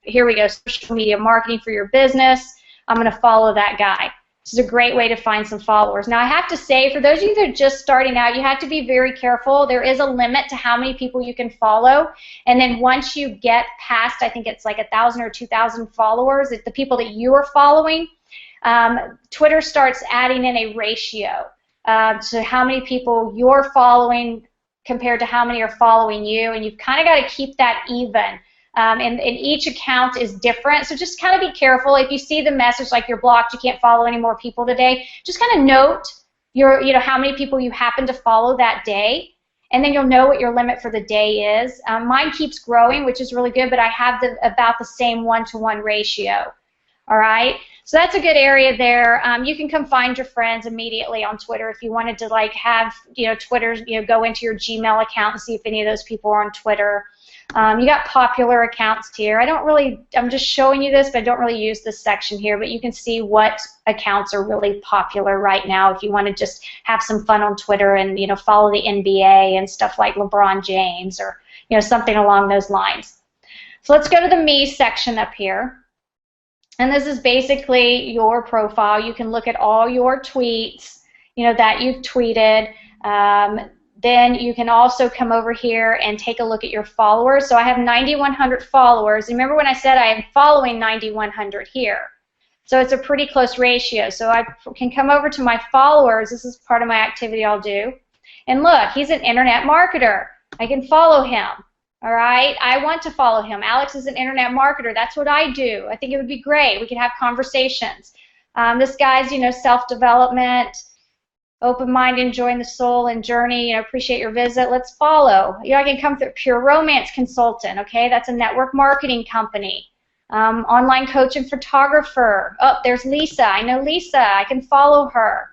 A: here we go, social media marketing for your business. I'm going to follow that guy. This is a great way to find some followers. Now, I have to say, for those of you that are just starting out, you have to be very careful. There is a limit to how many people you can follow. And then once you get past, I think it's like 1,000 or 2,000 followers, the people that you are following, Twitter starts adding in a ratio to how many people you're following compared to how many are following you. And you've kind of got to keep that even. And each account is different, so just kind of be careful. If you see the message like you're blocked, you can't follow any more people today, just kind of note how many people you happen to follow that day, and then you'll know what your limit for the day is. Mine keeps growing, which is really good, but I have about the same 1-to-1 ratio. All right, so that's a good area there. You can come find your friends immediately on Twitter if you wanted to have Twitter, go into your Gmail account and see if any of those people are on Twitter. You got popular accounts here. I'm just showing you this, but I don't really use this section here, but you can see what accounts are really popular right now if you want to just have some fun on Twitter and, follow the NBA and stuff like LeBron James or, something along those lines. So let's go to the Me section up here. And this is basically your profile. You can look at all your tweets, that you've tweeted. Then you can also come over here and take a look at your followers. So I have 9,100 followers. Remember when I said I am following 9,100 here? So it's a pretty close ratio. So I can come over to my followers. This is part of my activity I'll do. And look, he's an internet marketer. I can follow him. All right? I want to follow him. Alex is an internet marketer. That's what I do. I think it would be great. We could have conversations. This guy's, self-development, open mind, enjoying the soul and journey, appreciate your visit. Let's follow. I can come through Pure Romance Consultant, okay? That's a network marketing company. Online coach and photographer. Oh, there's Lisa. I know Lisa. I can follow her.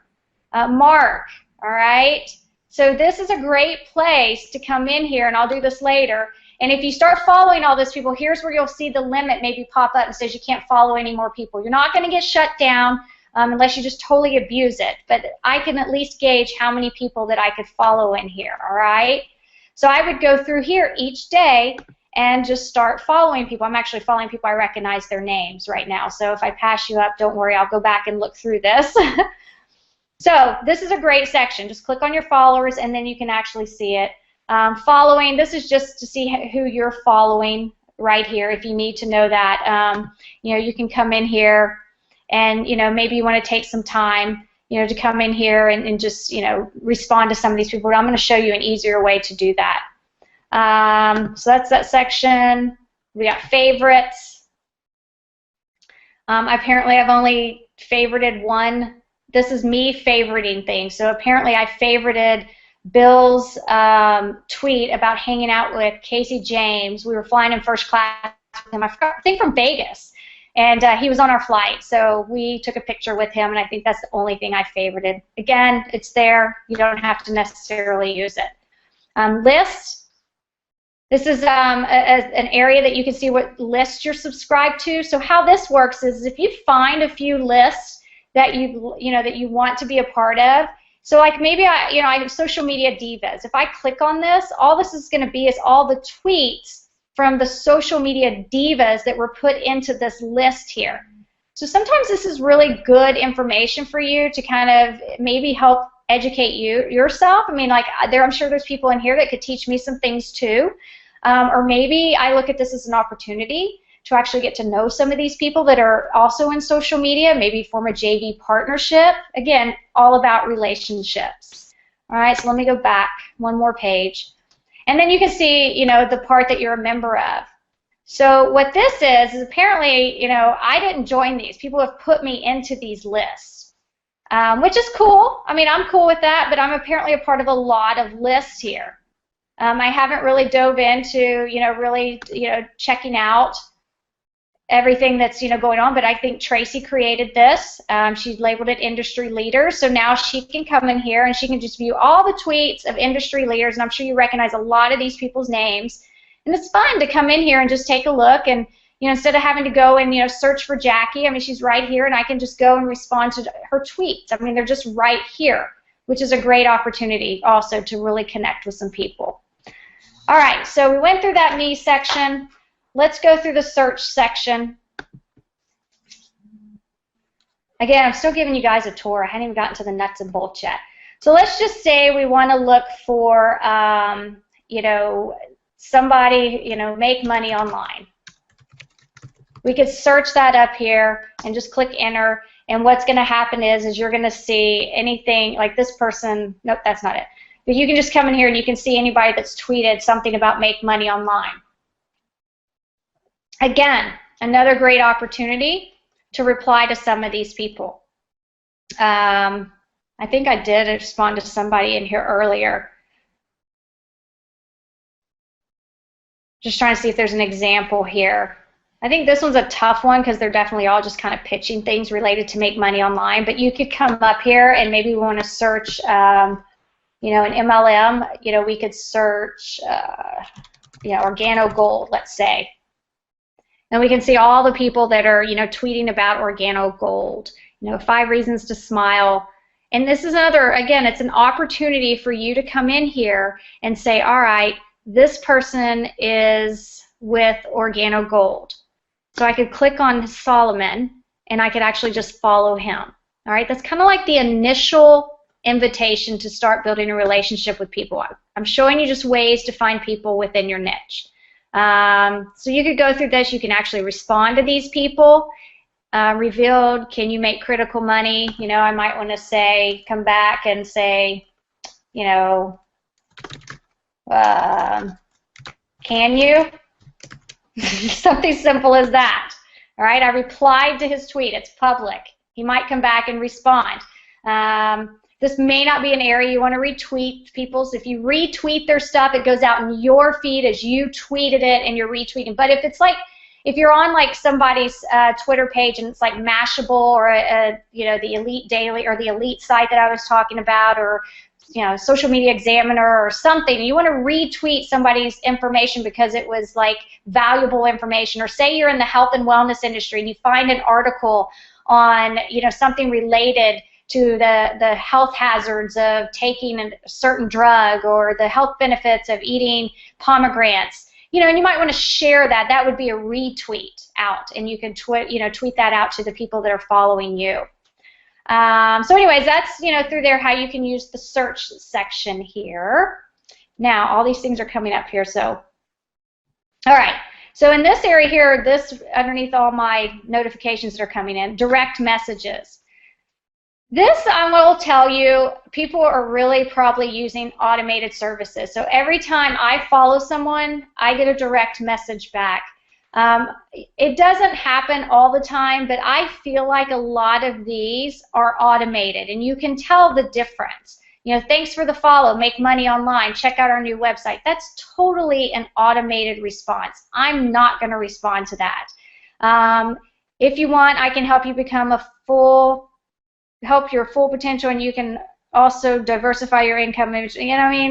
A: Mark, all right? So this is a great place to come in here, and I'll do this later. And if you start following all those people, here's where you'll see the limit maybe pop up and says you can't follow any more people. You're not going to get shut down. Unless you just totally abuse it. But I can at least gauge how many people that I could follow in here, all right? So I would go through here each day and just start following people. I'm actually following people I recognize their names right now. So if I pass you up, don't worry, I'll go back and look through this. So this is a great section. Just click on your followers and then you can actually see it. Following, this is just to see who you're following right here if you need to know that. You can come in here and maybe you want to take some time to come in here and just, respond to some of these people. But I'm going to show you an easier way to do that. So that's that section. We got favorites. Apparently, I've only favorited one. This is me favoriting things. So apparently, I favorited Bill's tweet about hanging out with Casey James. We were flying in first class with him, I think from Vegas. And he was on our flight, so we took a picture with him, and I think that's the only thing I favorited. Again, it's there. You don't have to necessarily use it. List. This is an area that you can see what lists you're subscribed to. So how this works is if you find a few lists that you want to be a part of. So like maybe I have social media divas. If I click on this, all this is going to be is all the tweets from the social media divas that were put into this list here. So sometimes this is really good information for you to kind of maybe help educate yourself. I mean, like I'm sure there's people in here that could teach me some things too. Or maybe I look at this as an opportunity to actually get to know some of these people that are also in social media, maybe form a JV partnership. Again, all about relationships. All right, so let me go back one more page. And then you can see, the part that you're a member of. So what this is apparently, I didn't join these. People have put me into these lists, which is cool. I mean, I'm cool with that, but I'm apparently a part of a lot of lists here. I haven't really dove into, really, checking out everything that's, going on, but I think Tracy created this. She labeled it industry leaders, so now she can come in here and she can just view all the tweets of industry leaders, and I'm sure you recognize a lot of these people's names, and it's fun to come in here and just take a look, and instead of having to go and search for Jackie, I mean, she's right here, and I can just go and respond to her tweets. I mean, they're just right here, which is a great opportunity also to really connect with some people. All right, so we went through that me section. Let's go through the search section. Again, I'm still giving you guys a tour. I hadn't even gotten to the nuts and bolts yet. So let's just say we want to look for, somebody, make money online. We could search that up here and just click enter. And what's going to happen is you're going to see anything like this person. Nope, that's not it. But you can just come in here and you can see anybody that's tweeted something about make money online. Again, another great opportunity to reply to some of these people. I think I did respond to somebody in here earlier. Just trying to see if there's an example here. I think this one's a tough one because they're definitely all just kind of pitching things related to make money online. But you could come up here and maybe we want to search, an MLM. We could search, OrganoGold, let's say. And we can see all the people that are, tweeting about OrganoGold. 5 reasons to smile. And this is another, again, it's an opportunity for you to come in here and say, all right, this person is with OrganoGold. So I could click on Solomon, and I could actually just follow him. All right, that's kind of like the initial invitation to start building a relationship with people. I'm showing you just ways to find people within your niche. So you could go through this. You can actually respond to these people. Revealed, can you make critical money? I might want to say, come back and say, can you? Something simple as that. All right, I replied to his tweet. It's public. He might come back and respond. This may not be an area you want to retweet people's. If you retweet their stuff, it goes out in your feed as you tweeted it and you're retweeting. But if it's like, if you're on like somebody's Twitter page and it's like Mashable or the Elite Daily or the Elite site that I was talking about, or Social Media Examiner or something, you want to retweet somebody's information because it was like valuable information, or say you're in the health and wellness industry and you find an article on something related to the health hazards of taking a certain drug or the health benefits of eating pomegranates. And you might want to share that. That would be a retweet out, and you can tweet that out to the people that are following you. So anyways, that's through there how you can use the search section here. Now all these things are coming up here. So all right. So in this area here, this underneath all my notifications that are coming in, direct messages. This, I will tell you, people are really probably using automated services. So every time I follow someone, I get a direct message back. It doesn't happen all the time, but I feel like a lot of these are automated, and you can tell the difference. You know, thanks for the follow, make money online, check out our new website. That's totally an automated response. I'm not going to respond to that. If you want, I can help you become help your full potential, and you can also diversify your income. You know, I mean,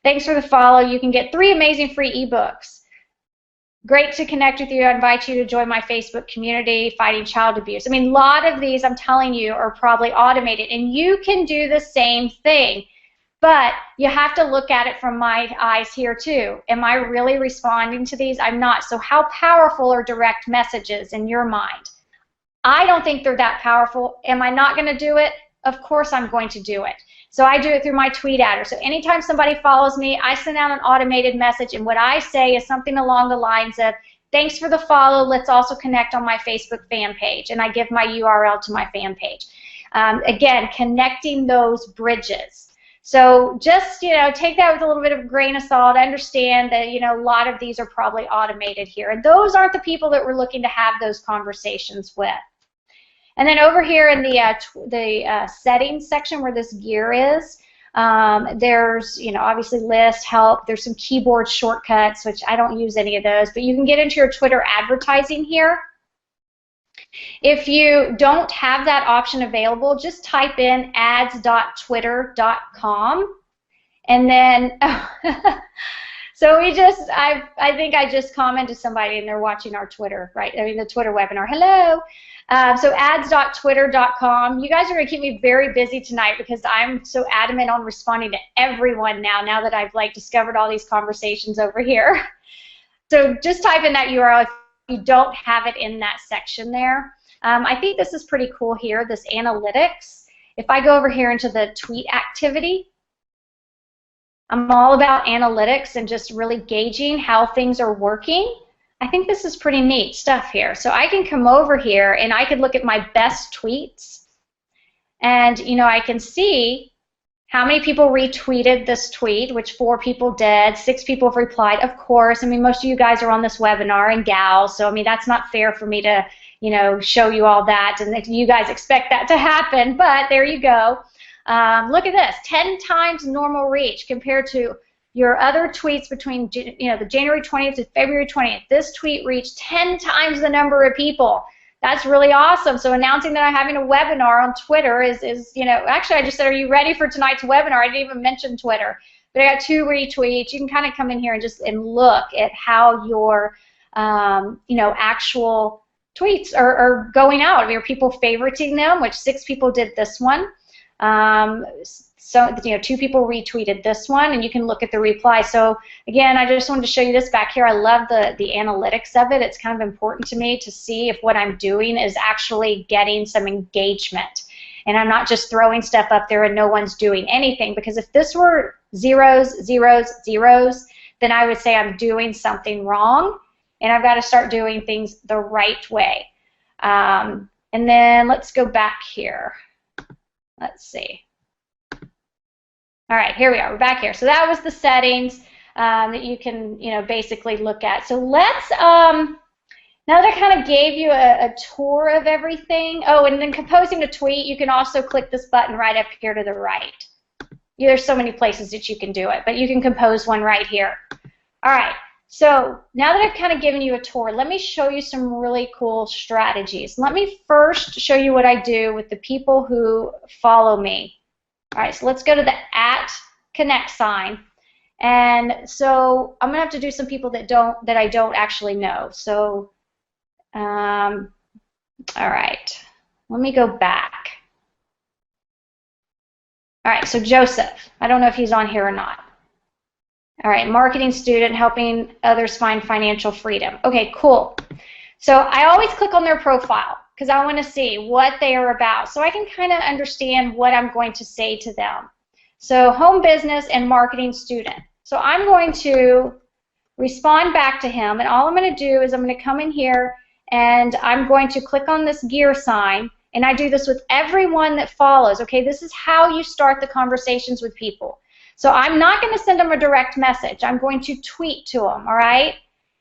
A: thanks for the follow. You can get 3 amazing free ebooks. Great to connect with you. I invite you to join my Facebook community, Fighting Child Abuse. I mean, a lot of these, I'm telling you, are probably automated, and you can do the same thing, but you have to look at it from my eyes here too. Am I really responding to these? I'm not. So how powerful are direct messages in your mind? I don't think they're that powerful. Am I not going to do it? Of course I'm going to do it. So I do it through my TweetAdder. So anytime somebody follows me, I send out an automated message, and what I say is something along the lines of, thanks for the follow, let's also connect on my Facebook fan page, and I give my URL to my fan page. Again, connecting those bridges. So just, you know, take that with a little bit of a grain of salt. Understand that, you know, a lot of these are probably automated here, and those aren't the people that we're looking to have those conversations with. And then over here in the settings section where this gear is, there's, you know, obviously list, help. There's some keyboard shortcuts, which I don't use any of those, but you can get into your Twitter advertising here. If you don't have that option available, just type in ads.twitter.com, and then so I think I just commented to somebody, and they're watching our Twitter, right? I mean, the Twitter webinar. Hello. So ads.twitter.com. You guys are going to keep me very busy tonight because I'm so adamant on responding to everyone now that I've like discovered all these conversations over here. So just type in that URL if you don't have it in that section there. I think this is pretty cool here, this analytics. If I go over here into the tweet activity, I'm all about analytics and just really gauging how things are working. I think this is pretty neat stuff here. So I can come over here and I could look at my best tweets, and you know, I can see how many people retweeted this tweet, which 4 people did, 6 people have replied. Of course, I mean, most of you guys are on this webinar and gals, so I mean, that's not fair for me to, you know, show you all that, and you guys expect that to happen, but there you go. Look at this, 10 times normal reach compared to your other tweets between, you know, the January 20th to February 20th. This tweet reached 10 times the number of people. That's really awesome. So announcing that I'm having a webinar on Twitter is, you know, actually I just said, are you ready for tonight's webinar? I didn't even mention Twitter. But I got 2 retweets. You can kind of come in here and look at how your, you know, actual tweets are going out. Are people favoriting them, which 6 people did this one. So, you know, 2 people retweeted this one, and you can look at the reply. So, again, I just wanted to show you this back here. I love the analytics of it. It's kind of important to me to see if what I'm doing is actually getting some engagement. And I'm not just throwing stuff up there and no one's doing anything, because if this were zeros, zeros, zeros, then I would say I'm doing something wrong, and I've got to start doing things the right way. And then let's go back here. Let's see. All right, here we are. We're back here. So that was the settings that you can, you know, basically look at. So let's, now that I kind of gave you a tour of everything, oh, and then composing a tweet, you can also click this button right up here to the right. Yeah, there's so many places that you can do it, but you can compose one right here. All right, so now that I've kind of given you a tour, let me show you some really cool strategies. Let me first show you what I do with the people who follow me. All right, so let's go to the @connect sign, and so I'm gonna have to do some people that I don't actually know. So, all right, let me go back. All right, so Joseph, I don't know if he's on here or not. All right, marketing student, helping others find financial freedom. Okay, cool. So I always click on their profile, because I want to see what they are about, so I can kind of understand what I'm going to say to them. So home business and marketing student. So I'm going to respond back to him, and all I'm going to do is I'm going to come in here and I'm going to click on this gear sign, And I do this with everyone that follows. Okay, this is how you start the conversations with people. So I'm not going to send them a direct message. I'm going to tweet to them, all right?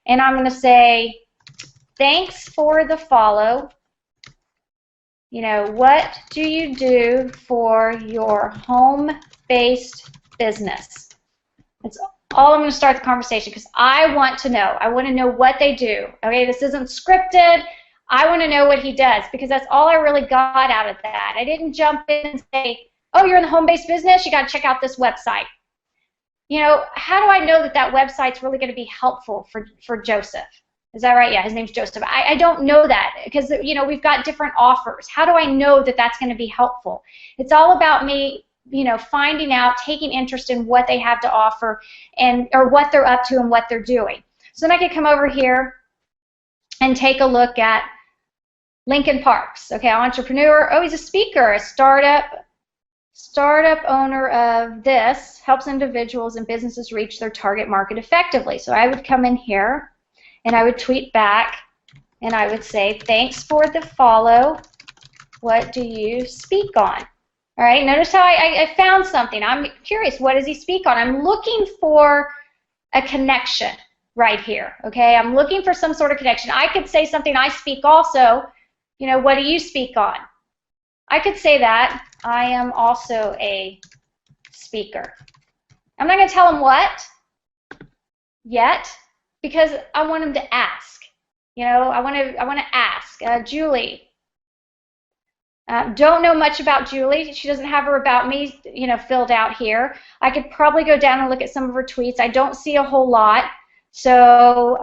A: And I'm going to say, thanks for the follow. You know, what do you do for your home-based business? That's all I'm going to start the conversation because I want to know. I want to know what they do. Okay, this isn't scripted. I want to know what he does because that's all I really got out of that. I didn't jump in and say, oh, you're in the home-based business? You got to check out this website. You know, how do I know that that website's really going to be helpful for Joseph? Is that right? Yeah, his name's Joseph. I don't know that because, you know, we've got different offers. How do I know that that's going to be helpful? It's all about me, you know, finding out, taking interest in what they have to offer and or what they're up to and what they're doing. So then I could come over here and take a look at Lincoln Parks. Okay, entrepreneur. Oh, he's a speaker, a startup owner of this, helps individuals and businesses reach their target market effectively. So I would come in here and I would tweet back and I would say, thanks for the follow. What do you speak on? All right, notice how I found something. I'm curious, what does he speak on? I'm looking for a connection right here, okay? I'm looking for some sort of connection. I could say something, I speak also, you know, what do you speak on? I could say that. I am also a speaker. I'm not going to tell him what yet because I want him to ask. You know, I want to ask. Julie. Don't know much about Julie. She doesn't have her About Me, you know, filled out here. I could probably go down and look at some of her tweets. I don't see a whole lot. So,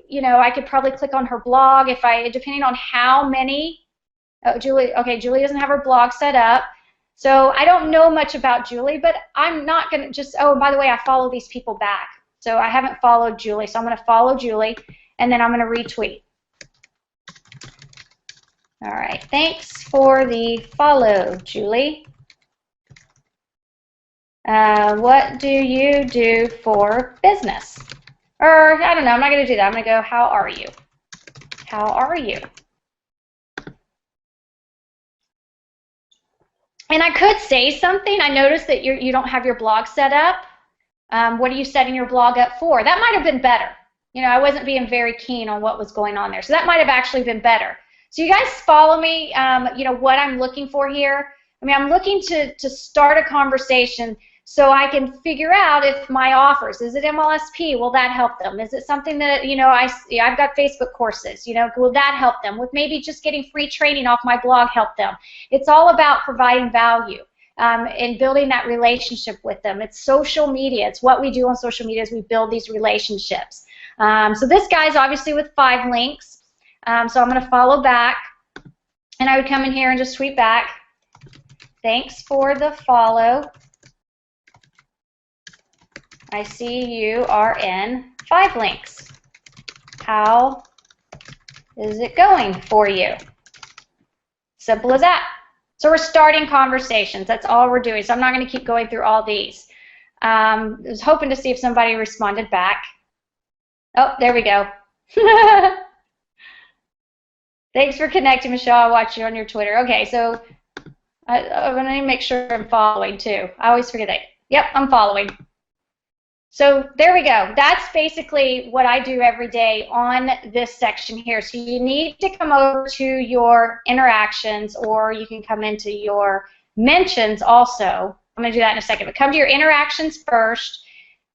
A: you know, I could probably click on her blog depending on how many. Oh, Julie, okay, Julie doesn't have her blog set up. So I don't know much about Julie, but I'm not going to just, oh, by the way, I follow these people back. So I haven't followed Julie, so I'm going to follow Julie, and then I'm going to retweet. All right, thanks for the follow, Julie. What do you do for business? Or, I don't know, I'm not going to do that. I'm going to go, how are you? How are you? And I could say something. I noticed that you don't have your blog set up. What are you setting your blog up for? That might have been better. You know, I wasn't being very keen on what was going on there. So that might have actually been better. So you guys follow me, you know, what I'm looking for here. I mean, I'm looking to start a conversation so I can figure out if my offers, is it MLSP, will that help them? Is it something that, you know, I've got Facebook courses, you know, will that help them? With maybe just getting free training off my blog help them? It's all about providing value and building that relationship with them. It's social media. It's what we do on social media is we build these relationships. So this guy's obviously with 5 links. So I'm going to follow back, and I would come in here and just tweet back, thanks for the follow. I see you are in 5 links. How is it going for you? Simple as that. So we're starting conversations. That's all we're doing. So I'm not going to keep going through all these. I was hoping to see if somebody responded back. Oh, there we go. Thanks for connecting, Michelle. I watch you on your Twitter. Okay, so I'm going to make sure I'm following too. I always forget that. Yep, I'm following. So there we go. That's basically what I do every day on this section here. So you need to come over to your interactions, or you can come into your mentions also. I'm going to do that in a second. But come to your interactions first.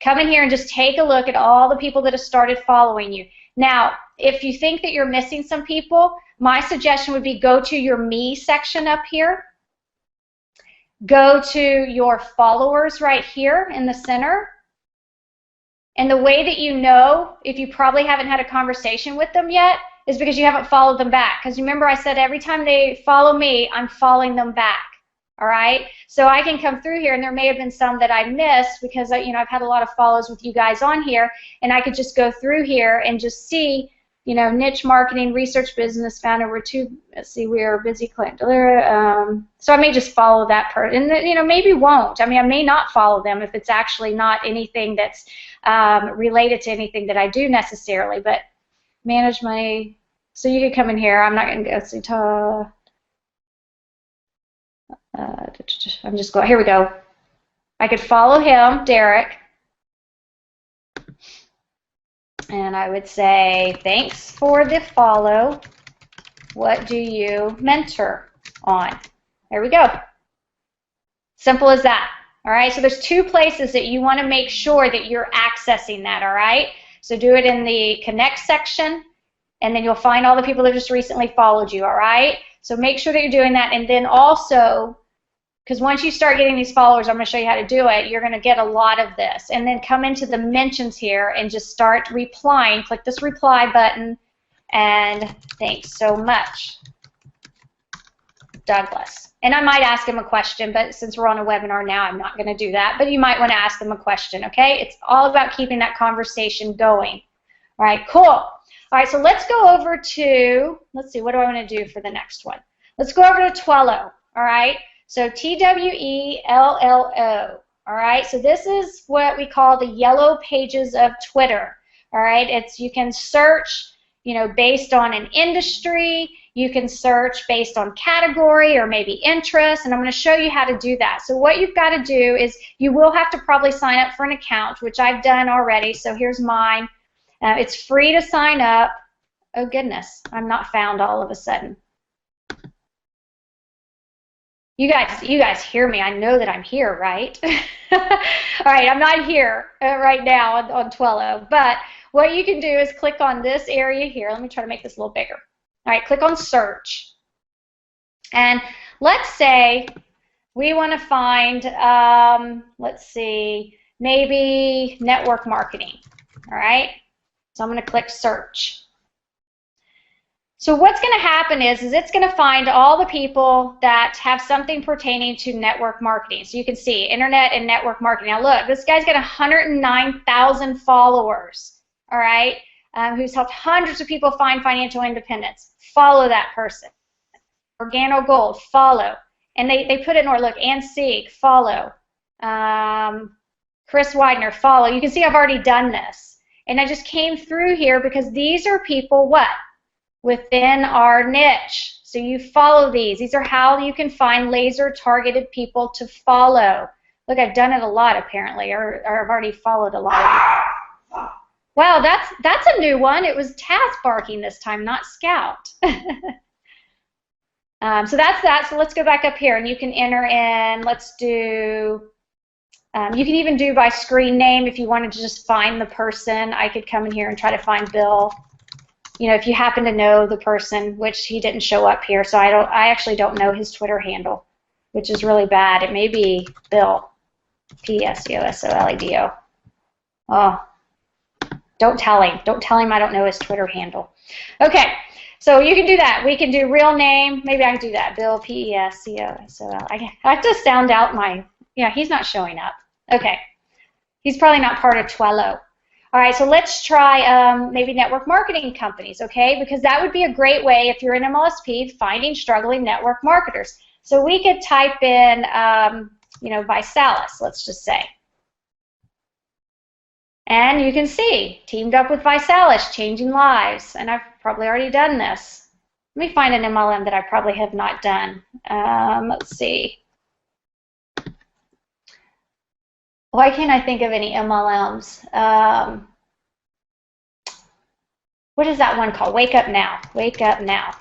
A: Come in here and just take a look at all the people that have started following you. Now, if you think that you're missing some people, my suggestion would be go to your Me section up here. Go to your followers right here in the center. And the way that you know if you probably haven't had a conversation with them yet is because you haven't followed them back. Because remember I said every time they follow me, I'm following them back. All right? So I can come through here, and there may have been some that I missed because I've had a lot of follows with you guys on here, and I could just go through here and just see, niche marketing, research business founder. We are a busy client. So I may just follow that person, and maybe won't. I mean, I may not follow them if it's actually not anything that's related to anything that I do necessarily. But manage my. So you could come in here. I'm not going to go see. I'm just going, here we go. I could follow him, Derek. And I would say, thanks for the follow. What do you mentor on? There we go. Simple as that. All right, so there's two places that you want to make sure that you're accessing that, all right? So do it in the connect section, and then you'll find all the people that just recently followed you, all right? So make sure that you're doing that, and then also, because once you start getting these followers, I'm going to show you how to do it, you're going to get a lot of this. And then come into the mentions here and just start replying. Click this reply button, and thanks so much, Douglas. And I might ask him a question, but since we're on a webinar now, I'm not going to do that. But you might want to ask them a question, okay? It's all about keeping that conversation going. All right, cool. All right, so let's go over to, let's see, what do I want to do for the next one? Let's go over to Twello, all right? So Twello, all right? So this is what we call the yellow pages of Twitter, all right? It's, you can search, you know, based on an industry. You can search based on category or maybe interest, and I'm going to show you how to do that. So what you've got to do is you will have to probably sign up for an account, which I've done already. So here's mine. It's free to sign up. Oh goodness, I'm not found all of a sudden. You guys hear me. I know that I'm here, right? All right, I'm not here right now on Twello, but what you can do is click on this area here. Let me try to make this a little bigger. All right, click on search. And let's say we want to find, let's see, maybe network marketing. All right, so I'm going to click search. So what's going to happen is it's going to find all the people that have something pertaining to network marketing. So you can see internet and network marketing. Now look, this guy's got 109,000 followers, all right, who's helped hundreds of people find financial independence. Follow that person. Organo Gold, follow. And they put it in order. Look, Ann Sieg, follow. Chris Widener, follow. You can see I've already done this. And I just came through here because these are people, what? Within our niche. So you follow these. These are how you can find laser-targeted people to follow. Look, I've done it a lot, apparently, or I've already followed a lot of you. Wow, that's a new one. It was Taz barking this time, not Scout. So that's that. So let's go back up here, and you can enter in, let's do, you can even do by screen name if you wanted to just find the person. I could come in here and try to find Bill. You know, if you happen to know the person, which he didn't show up here, so I actually don't know his Twitter handle, which is really bad. It may be Bill, P-S-C-O-S-O-L-E-D-O. Oh. Don't tell him. Don't tell him I don't know his Twitter handle. Okay, so you can do that. We can do real name. Maybe I can do that. Bill, P-E-S-C-O-S-O-L. I have to sound out my, yeah, he's not showing up. Okay, he's probably not part of Twello. All right, so let's try maybe network marketing companies, okay? Because that would be a great way, if you're an MLSP, finding struggling network marketers. So we could type in, you know, Visalis, let's just say. And you can see, teamed up with Visalis, changing lives. And I've probably already done this. Let me find an MLM that I probably have not done. Let's see. Why can't I think of any MLMs? What is that one called? Wake Up Now. Wake Up Now.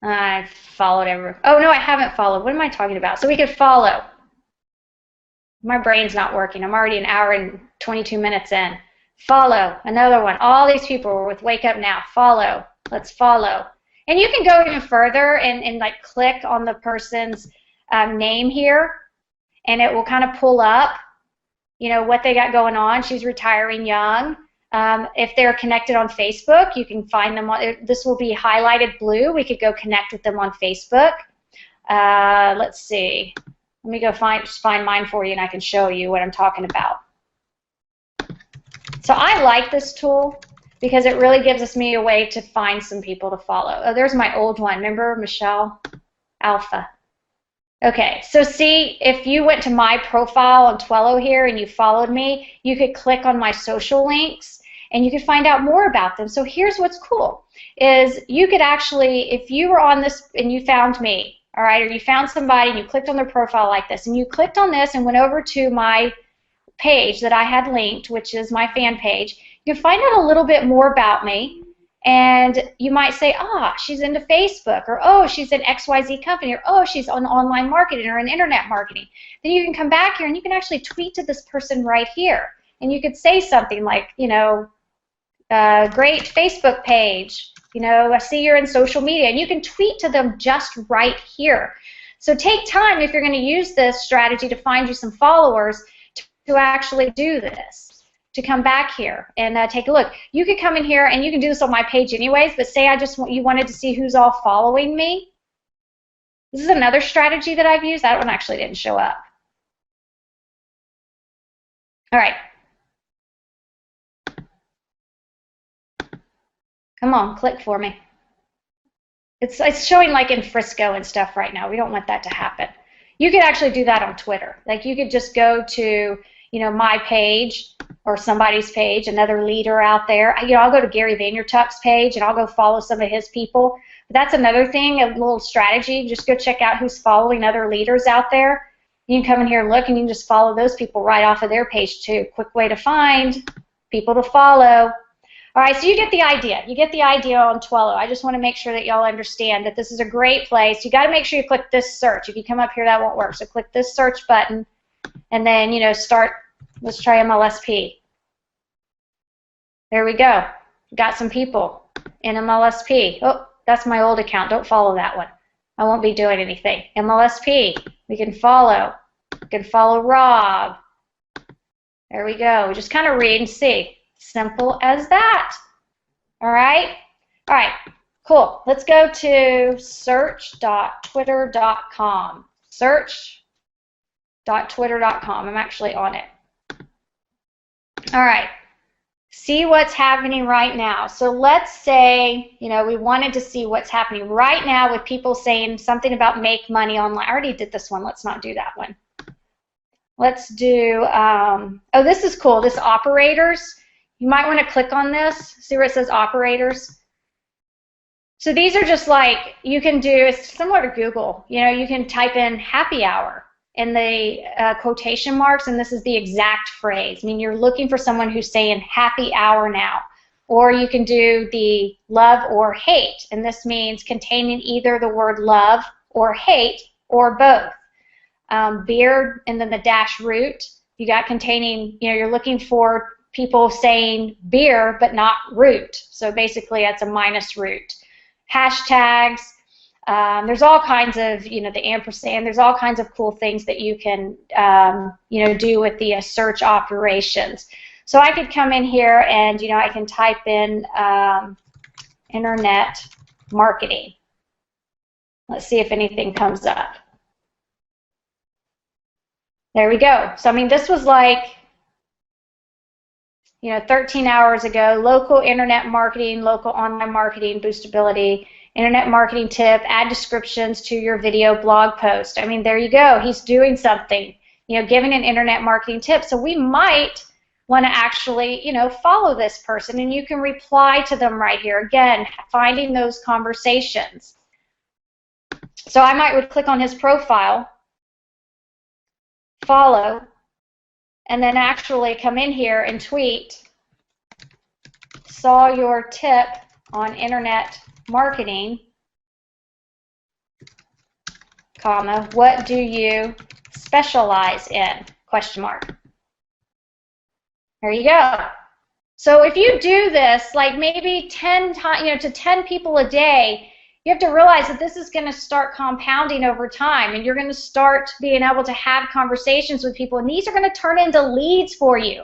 A: I've followed every. Oh, no, I haven't followed. What am I talking about? So we could follow. My brain's not working. I'm already an hour and 22 minutes in. Follow. Another one. All these people were with Wake Up Now. Follow. Let's follow. And you can go even further and like click on the person's name here, and it will kind of pull up, you know, what they got going on. She's retiring young. If they're connected on Facebook, you can find them on, this will be highlighted blue. We could go connect with them on Facebook. Let's see. Let me go find mine for you, and I can show you what I'm talking about. So I like this tool because it really gives me a way to find some people to follow. Oh, there's my old one. Remember Michelle Alpha? Okay, so see, if you went to my profile on Twello here and you followed me, you could click on my social links and you could find out more about them. So here's what's cool, is you could actually, if you were on this and you found me, all right, or you found somebody and you clicked on their profile like this, and you clicked on this and went over to my page that I had linked, which is my fan page, you can find out a little bit more about me, and you might say, ah, she's into Facebook, or oh, she's in XYZ company, or oh, she's on online marketing or in internet marketing. Then you can come back here and you can actually tweet to this person right here, and you could say something like, you know, great Facebook page, you know, I see you're in social media, and you can tweet to them just right here. So take time if you're going to use this strategy to find you some followers to actually do this, to come back here and take a look. You could come in here and you can do this on my page anyways, but say you wanted to see who's all following me. This is another strategy that I've used. That one actually didn't show up. All right. Come on, click for me. It's showing like in Frisco and stuff right now. We don't want that to happen. You could actually do that on Twitter. Like you could just go to, you know, my page or somebody's page, another leader out there. You know, I'll go to Gary Vaynerchuk's page and I'll go follow some of his people. But that's another thing, a little strategy. Just go check out who's following other leaders out there. You can come in here and look, and you can just follow those people right off of their page too. Quick way to find people to follow. All right, so you get the idea. You get the idea on Twello. I just want to make sure that y'all understand that this is a great place. You got to make sure you click this search. If you come up here, that won't work. So click this search button, and then, you know, start. Let's try MLSP. There we go. Got some people in MLSP. Oh, that's my old account. Don't follow that one. I won't be doing anything. MLSP. We can follow. We can follow Rob. There we go. We just kind of read and see. Simple as that. All right? All right. Cool. Let's go to search.twitter.com. Search.twitter.com. I'm actually on it. All right. See what's happening right now. So let's say, you know, we wanted to see what's happening right now with people saying something about make money online. I already did this one. Let's not do that one. Let's do, oh, this is cool. This operators. You might want to click on this, see where it says operators. So these are just like, you can do, it's similar to Google. You know, you can type in happy hour in the quotation marks, and this is the exact phrase. I mean, you're looking for someone who's saying happy hour now. Or you can do the love or hate, and this means containing either the word love or hate or both. Beer, and then the dash root. You got containing, you know, you're looking for people saying beer but not root. So basically that's a minus root. Hashtags, there's all kinds of, you know, the ampersand, there's all kinds of cool things that you can, you know, do with the search operations. So I could come in here and, you know, I can type in internet marketing. Let's see if anything comes up. There we go. So, I mean, this was like, you know, 13 hours ago, local internet marketing, local online marketing, boostability, internet marketing tip, add descriptions to your video blog post. I mean, there you go. He's doing something, you know, giving an internet marketing tip. So we might want to actually, you know, follow this person, and you can reply to them right here. Again, finding those conversations. So I might click on his profile, follow, and then actually come in here and tweet, saw your tip on internet marketing, comma, what do you specialize in, question mark. There you go. So if you do this, like maybe 10 times, you know, to 10 people a day, you have to realize that this is going to start compounding over time, and you're going to start being able to have conversations with people, and these are going to turn into leads for you.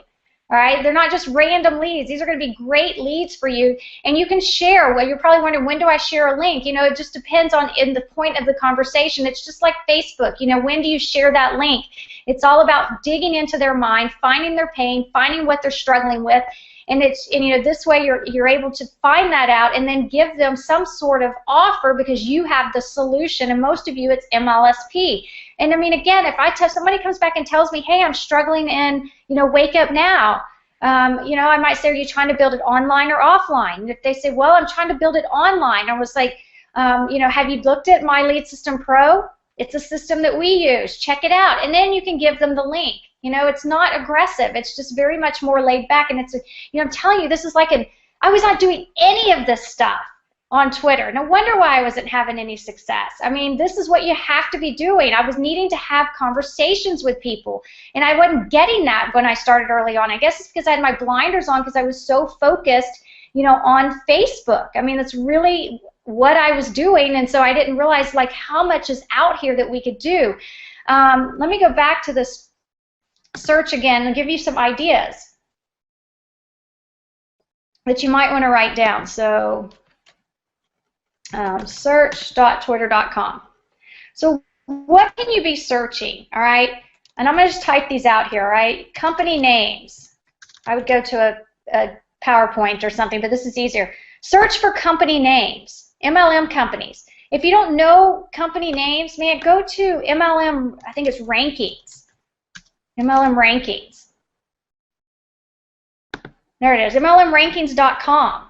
A: All right, they're not just random leads. These are going to be great leads for you, and you can share. Well, you're probably wondering, when do I share a link? You know, it just depends on in the point of the conversation. It's just like Facebook. You know, when do you share that link? It's all about digging into their mind, finding their pain, finding what they're struggling with. And you know, this way you're able to find that out and then give them some sort of offer because you have the solution. And most of you, it's MLSP. And I mean, again, if somebody comes back and tells me, hey, I'm struggling in, you know, Wake Up Now, you know, I might say, are you trying to build it online or offline? And if they say, well, I'm trying to build it online, I was like, You know, have you looked at My Lead System Pro? It's a system that we use. Check it out. And then you can give them the link. You know, it's not aggressive. It's just very much more laid back. And it's, you know, I'm telling you, this is like I was not doing any of this stuff on Twitter. No wonder why I wasn't having any success. I mean, this is what you have to be doing. I was needing to have conversations with people, and I wasn't getting that when I started early on. I guess it's because I had my blinders on because I was so focused, you know, on Facebook. I mean, that's really what I was doing, and so I didn't realize like how much is out here that we could do. Let me go back to this search again and give you some ideas that you might want to write down. So search.twitter.com. So what can you be searching, all right? And I'm going to just type these out here, all right? Company names. I would go to a PowerPoint or something, but this is easier. Search for company names, MLM companies. If you don't know company names, man, go to MLM, I think it's rankings. MLM rankings. There it is, MLMrankings.com.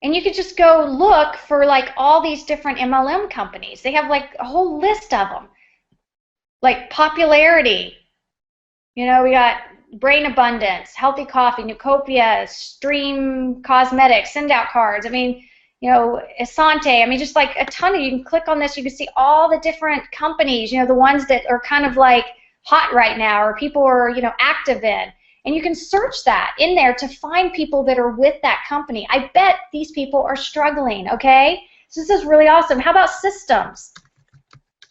A: And you could just go look for like all these different MLM companies. They have like a whole list of them. Like popularity. You know, we got Brain Abundance, Healthy Coffee, Nucopia, Stream Cosmetics, Send Out Cards. I mean, you know, Asante. I mean, just like a ton of, you can click on this, you can see all the different companies, you know, the ones that are kind of like hot right now or people are, you know, active in. And you can search that in there to find people that are with that company. I bet these people are struggling, okay? So this is really awesome. How about systems?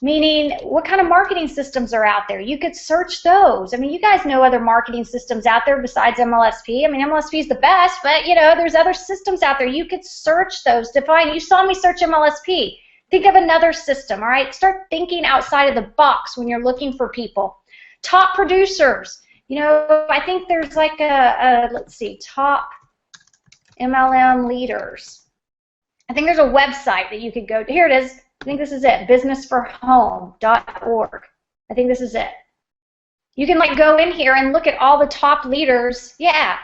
A: Meaning, what kind of marketing systems are out there? You could search those. I mean, you guys know other marketing systems out there besides MLSP. I mean, MLSP is the best, but, you know, there's other systems out there. You could search those to find. You saw me search MLSP. Think of another system, all right? Start thinking outside of the box when you're looking for people. Top producers. You know, I think there's like let's see, top MLM leaders. I think there's a website that you could go to. Here it is. I think this is it, businessforhome.org. I think this is it. You can like go in here and look at all the top leaders, yeah,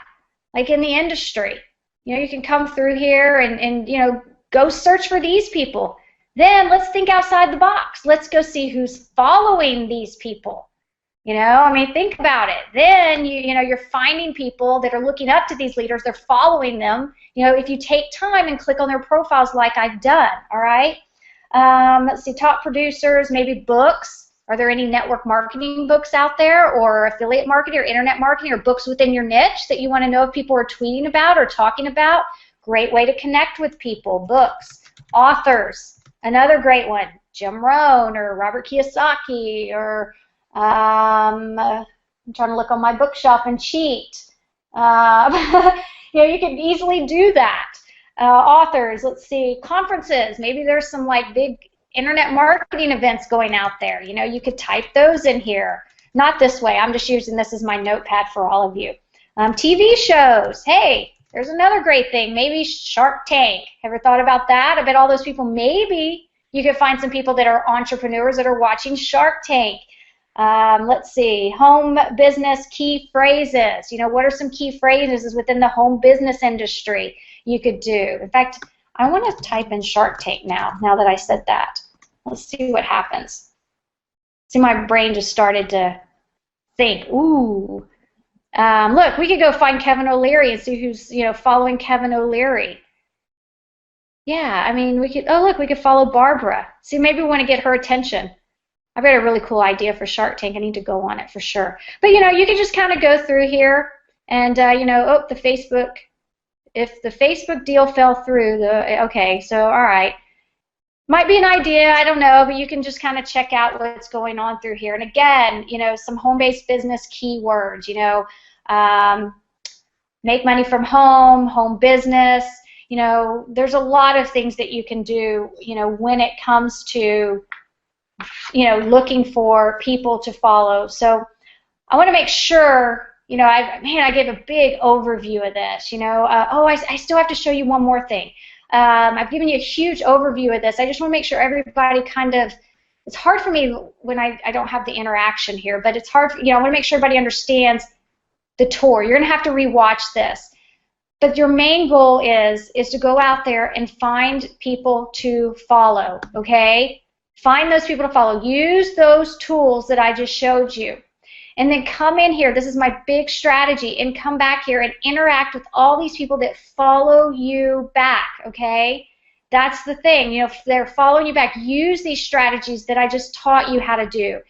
A: like in the industry. You know, you can come through here and you know, go search for these people. Then let's think outside the box. Let's go see who's following these people. You know, I mean, think about it. Then, you know, you're finding people that are looking up to these leaders. They're following them. You know, if you take time and click on their profiles like I've done, all right? Let's see, top producers, maybe books. Are there any network marketing books out there or affiliate marketing or internet marketing or books within your niche that you want to know if people are tweeting about or talking about? Great way to connect with people. Books. Authors. Another great one. Jim Rohn or Robert Kiyosaki or I'm trying to look on my bookshelf and cheat. You know, you can easily do that. Authors, let's see, conferences. Maybe there's some like big internet marketing events going out there. You know, you could type those in here. Not this way. I'm just using this as my notepad for all of you. TV shows. Hey, there's another great thing. Maybe Shark Tank. Ever thought about that? I bet all those people, maybe you could find some people that are entrepreneurs that are watching Shark Tank. Let's see, home business key phrases. You know, what are some key phrases within the home business industry you could do? In fact, I want to type in Shark Tank now that I said that. Let's see what happens. See, my brain just started to think, ooh. Look, we could go find Kevin O'Leary and see who's, you know, following Kevin O'Leary. Yeah, I mean, we could, oh, look, we could follow Barbara. See, maybe we want to get her attention. I've got a really cool idea for Shark Tank. I need to go on it for sure. But, you know, you can just kind of go through here and, you know, oh, the Facebook, if the Facebook deal fell through, okay, so, all right. Might be an idea, I don't know, but you can just kind of check out what's going on through here. And again, you know, some home-based business keywords, you know, make money from home, home business, you know, there's a lot of things that you can do, you know, when it comes to, you know, looking for people to follow. So I want to make sure, you know, I gave a big overview of this, you know. I still have to show you one more thing. I've given you a huge overview of this. I just want to make sure everybody kind of, it's hard for me when I don't have the interaction here, but it's hard, you know, I want to make sure everybody understands the tour. You're going to have to rewatch this. But your main goal is to go out there and find people to follow, okay? Find those people to follow. Use those tools that I just showed you. And then come in here, this is my big strategy, and come back here and interact with all these people that follow you back, okay? That's the thing, you know, if they're following you back, use these strategies that I just taught you how to do.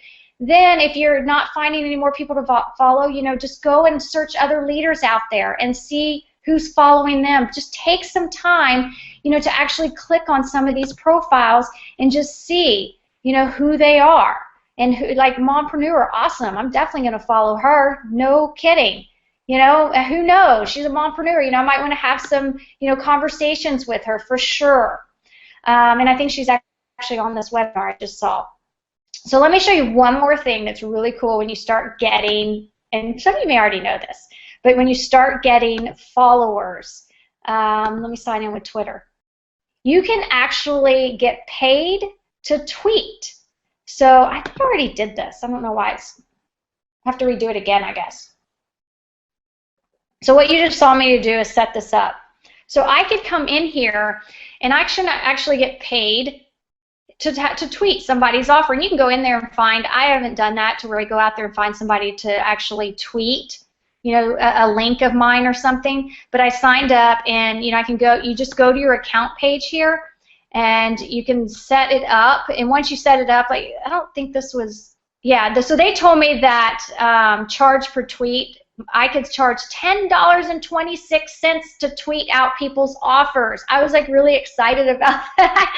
A: Then if you're not finding any more people to follow, you know, just go and search other leaders out there and see who's following them. Just take some time, you know, to actually click on some of these profiles and just see, you know, who they are. And who, like Mompreneur, awesome. I'm definitely going to follow her. No kidding. You know, who knows? She's a mompreneur. You know, I might want to have some, you know, conversations with her for sure. And I think she's actually on this webinar I just saw. So let me show you one more thing that's really cool when you start getting, and some of you may already know this, but when you start getting followers, let me sign in with Twitter. You can actually get paid to tweet. So I think I already did this. I don't know why I have to redo it again, I guess. So what you just saw me do is set this up. So I could come in here and actually get paid to tweet somebody's offer. And you can go in there and find, I haven't done that to where I go out there and find somebody to actually tweet, you know, a link of mine or something. But I signed up and, you know, I can go, you just go to your account page here and you can set it up. And once you set it up, like, I don't think this was, yeah, so they told me that charge per tweet, I could charge $10.26 to tweet out people's offers. I was like really excited about that.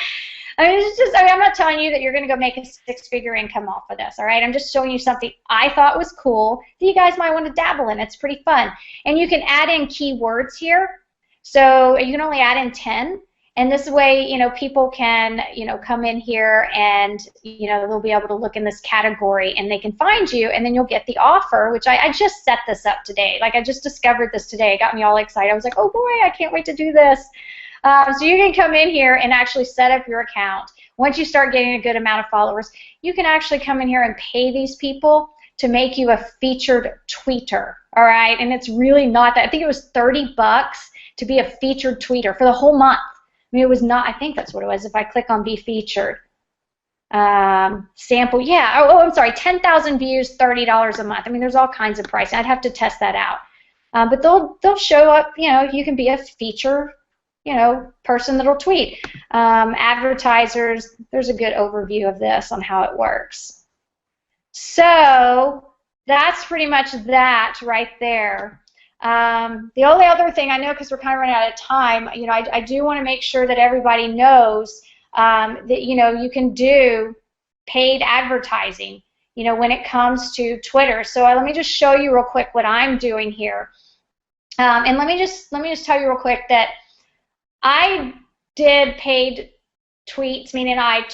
A: I mean, it's just, I mean, I'm not telling you that you're going to go make a six-figure income off of this, all right? I'm just showing you something I thought was cool that you guys might want to dabble in. It's pretty fun. And you can add in keywords here. So you can only add in 10. And this way, you know, people can, you know, come in here and, you know, they'll be able to look in this category and they can find you and then you'll get the offer, which I just set this up today. Like I just discovered this today. It got me all excited. I was like, oh boy, I can't wait to do this. So you can come in here and actually set up your account. Once you start getting a good amount of followers, you can actually come in here and pay these people to make you a featured tweeter, all right? And it's really not that. I think it was $30 to be a featured tweeter for the whole month. I mean, it was not, I think that's what it was if I click on be featured. Sample, yeah, oh, I'm sorry, 10,000 views, $30 a month. I mean, there's all kinds of pricing. I'd have to test that out. But they'll show up, you know, you can be a feature, you know, person that'll tweet. Advertisers, there's a good overview of this on how it works. So that's pretty much that right there. The only other thing I know, because we're kind of running out of time, you know, I do want to make sure that everybody knows that, you know, you can do paid advertising, you know, when it comes to Twitter. So let me just show you real quick what I'm doing here. And let me just tell you real quick that I did paid tweets, meaning I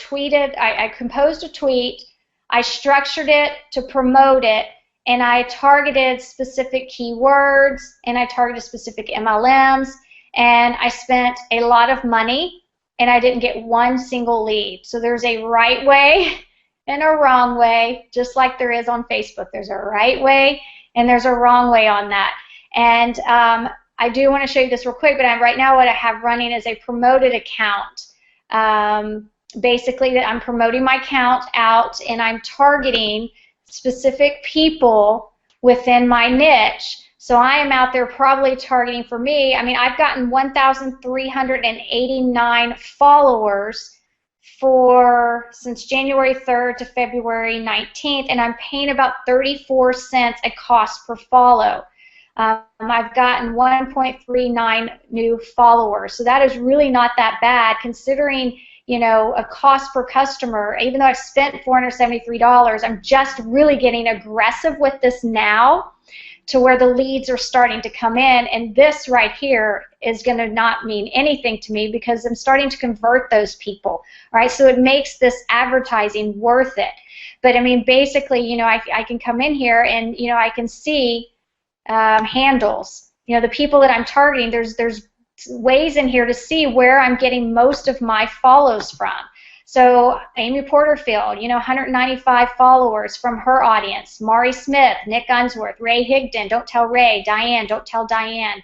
A: composed a tweet, I structured it to promote it, and I targeted specific keywords, and I targeted specific MLMs, and I spent a lot of money, and I didn't get one single lead. So there's a right way and a wrong way, just like there is on Facebook. There's a right way and there's a wrong way on that. And I do want to show you this real quick, but right now what I have running is a promoted account. Basically, that I'm promoting my account out and I'm targeting specific people within my niche. So I am out there probably targeting, for me, I mean, I've gotten 1,389 followers since January 3rd to February 19th, and I'm paying about 34 cents a cost per follow. I've gotten 1.39 new followers, so that is really not that bad considering, you know, a cost per customer. Even though I've spent $473, I'm just really getting aggressive with this now to where the leads are starting to come in, and this right here is going to not mean anything to me because I'm starting to convert those people, all right? So it makes this advertising worth it. But I mean, basically, you know, I can come in here and, you know, I can see handles. You know, the people that I'm targeting, there's ways in here to see where I'm getting most of my follows from. So Amy Porterfield, you know, 195 followers from her audience. Mari Smith, Nick Unsworth, Ray Higdon, don't tell Ray, Diane, don't tell Diane.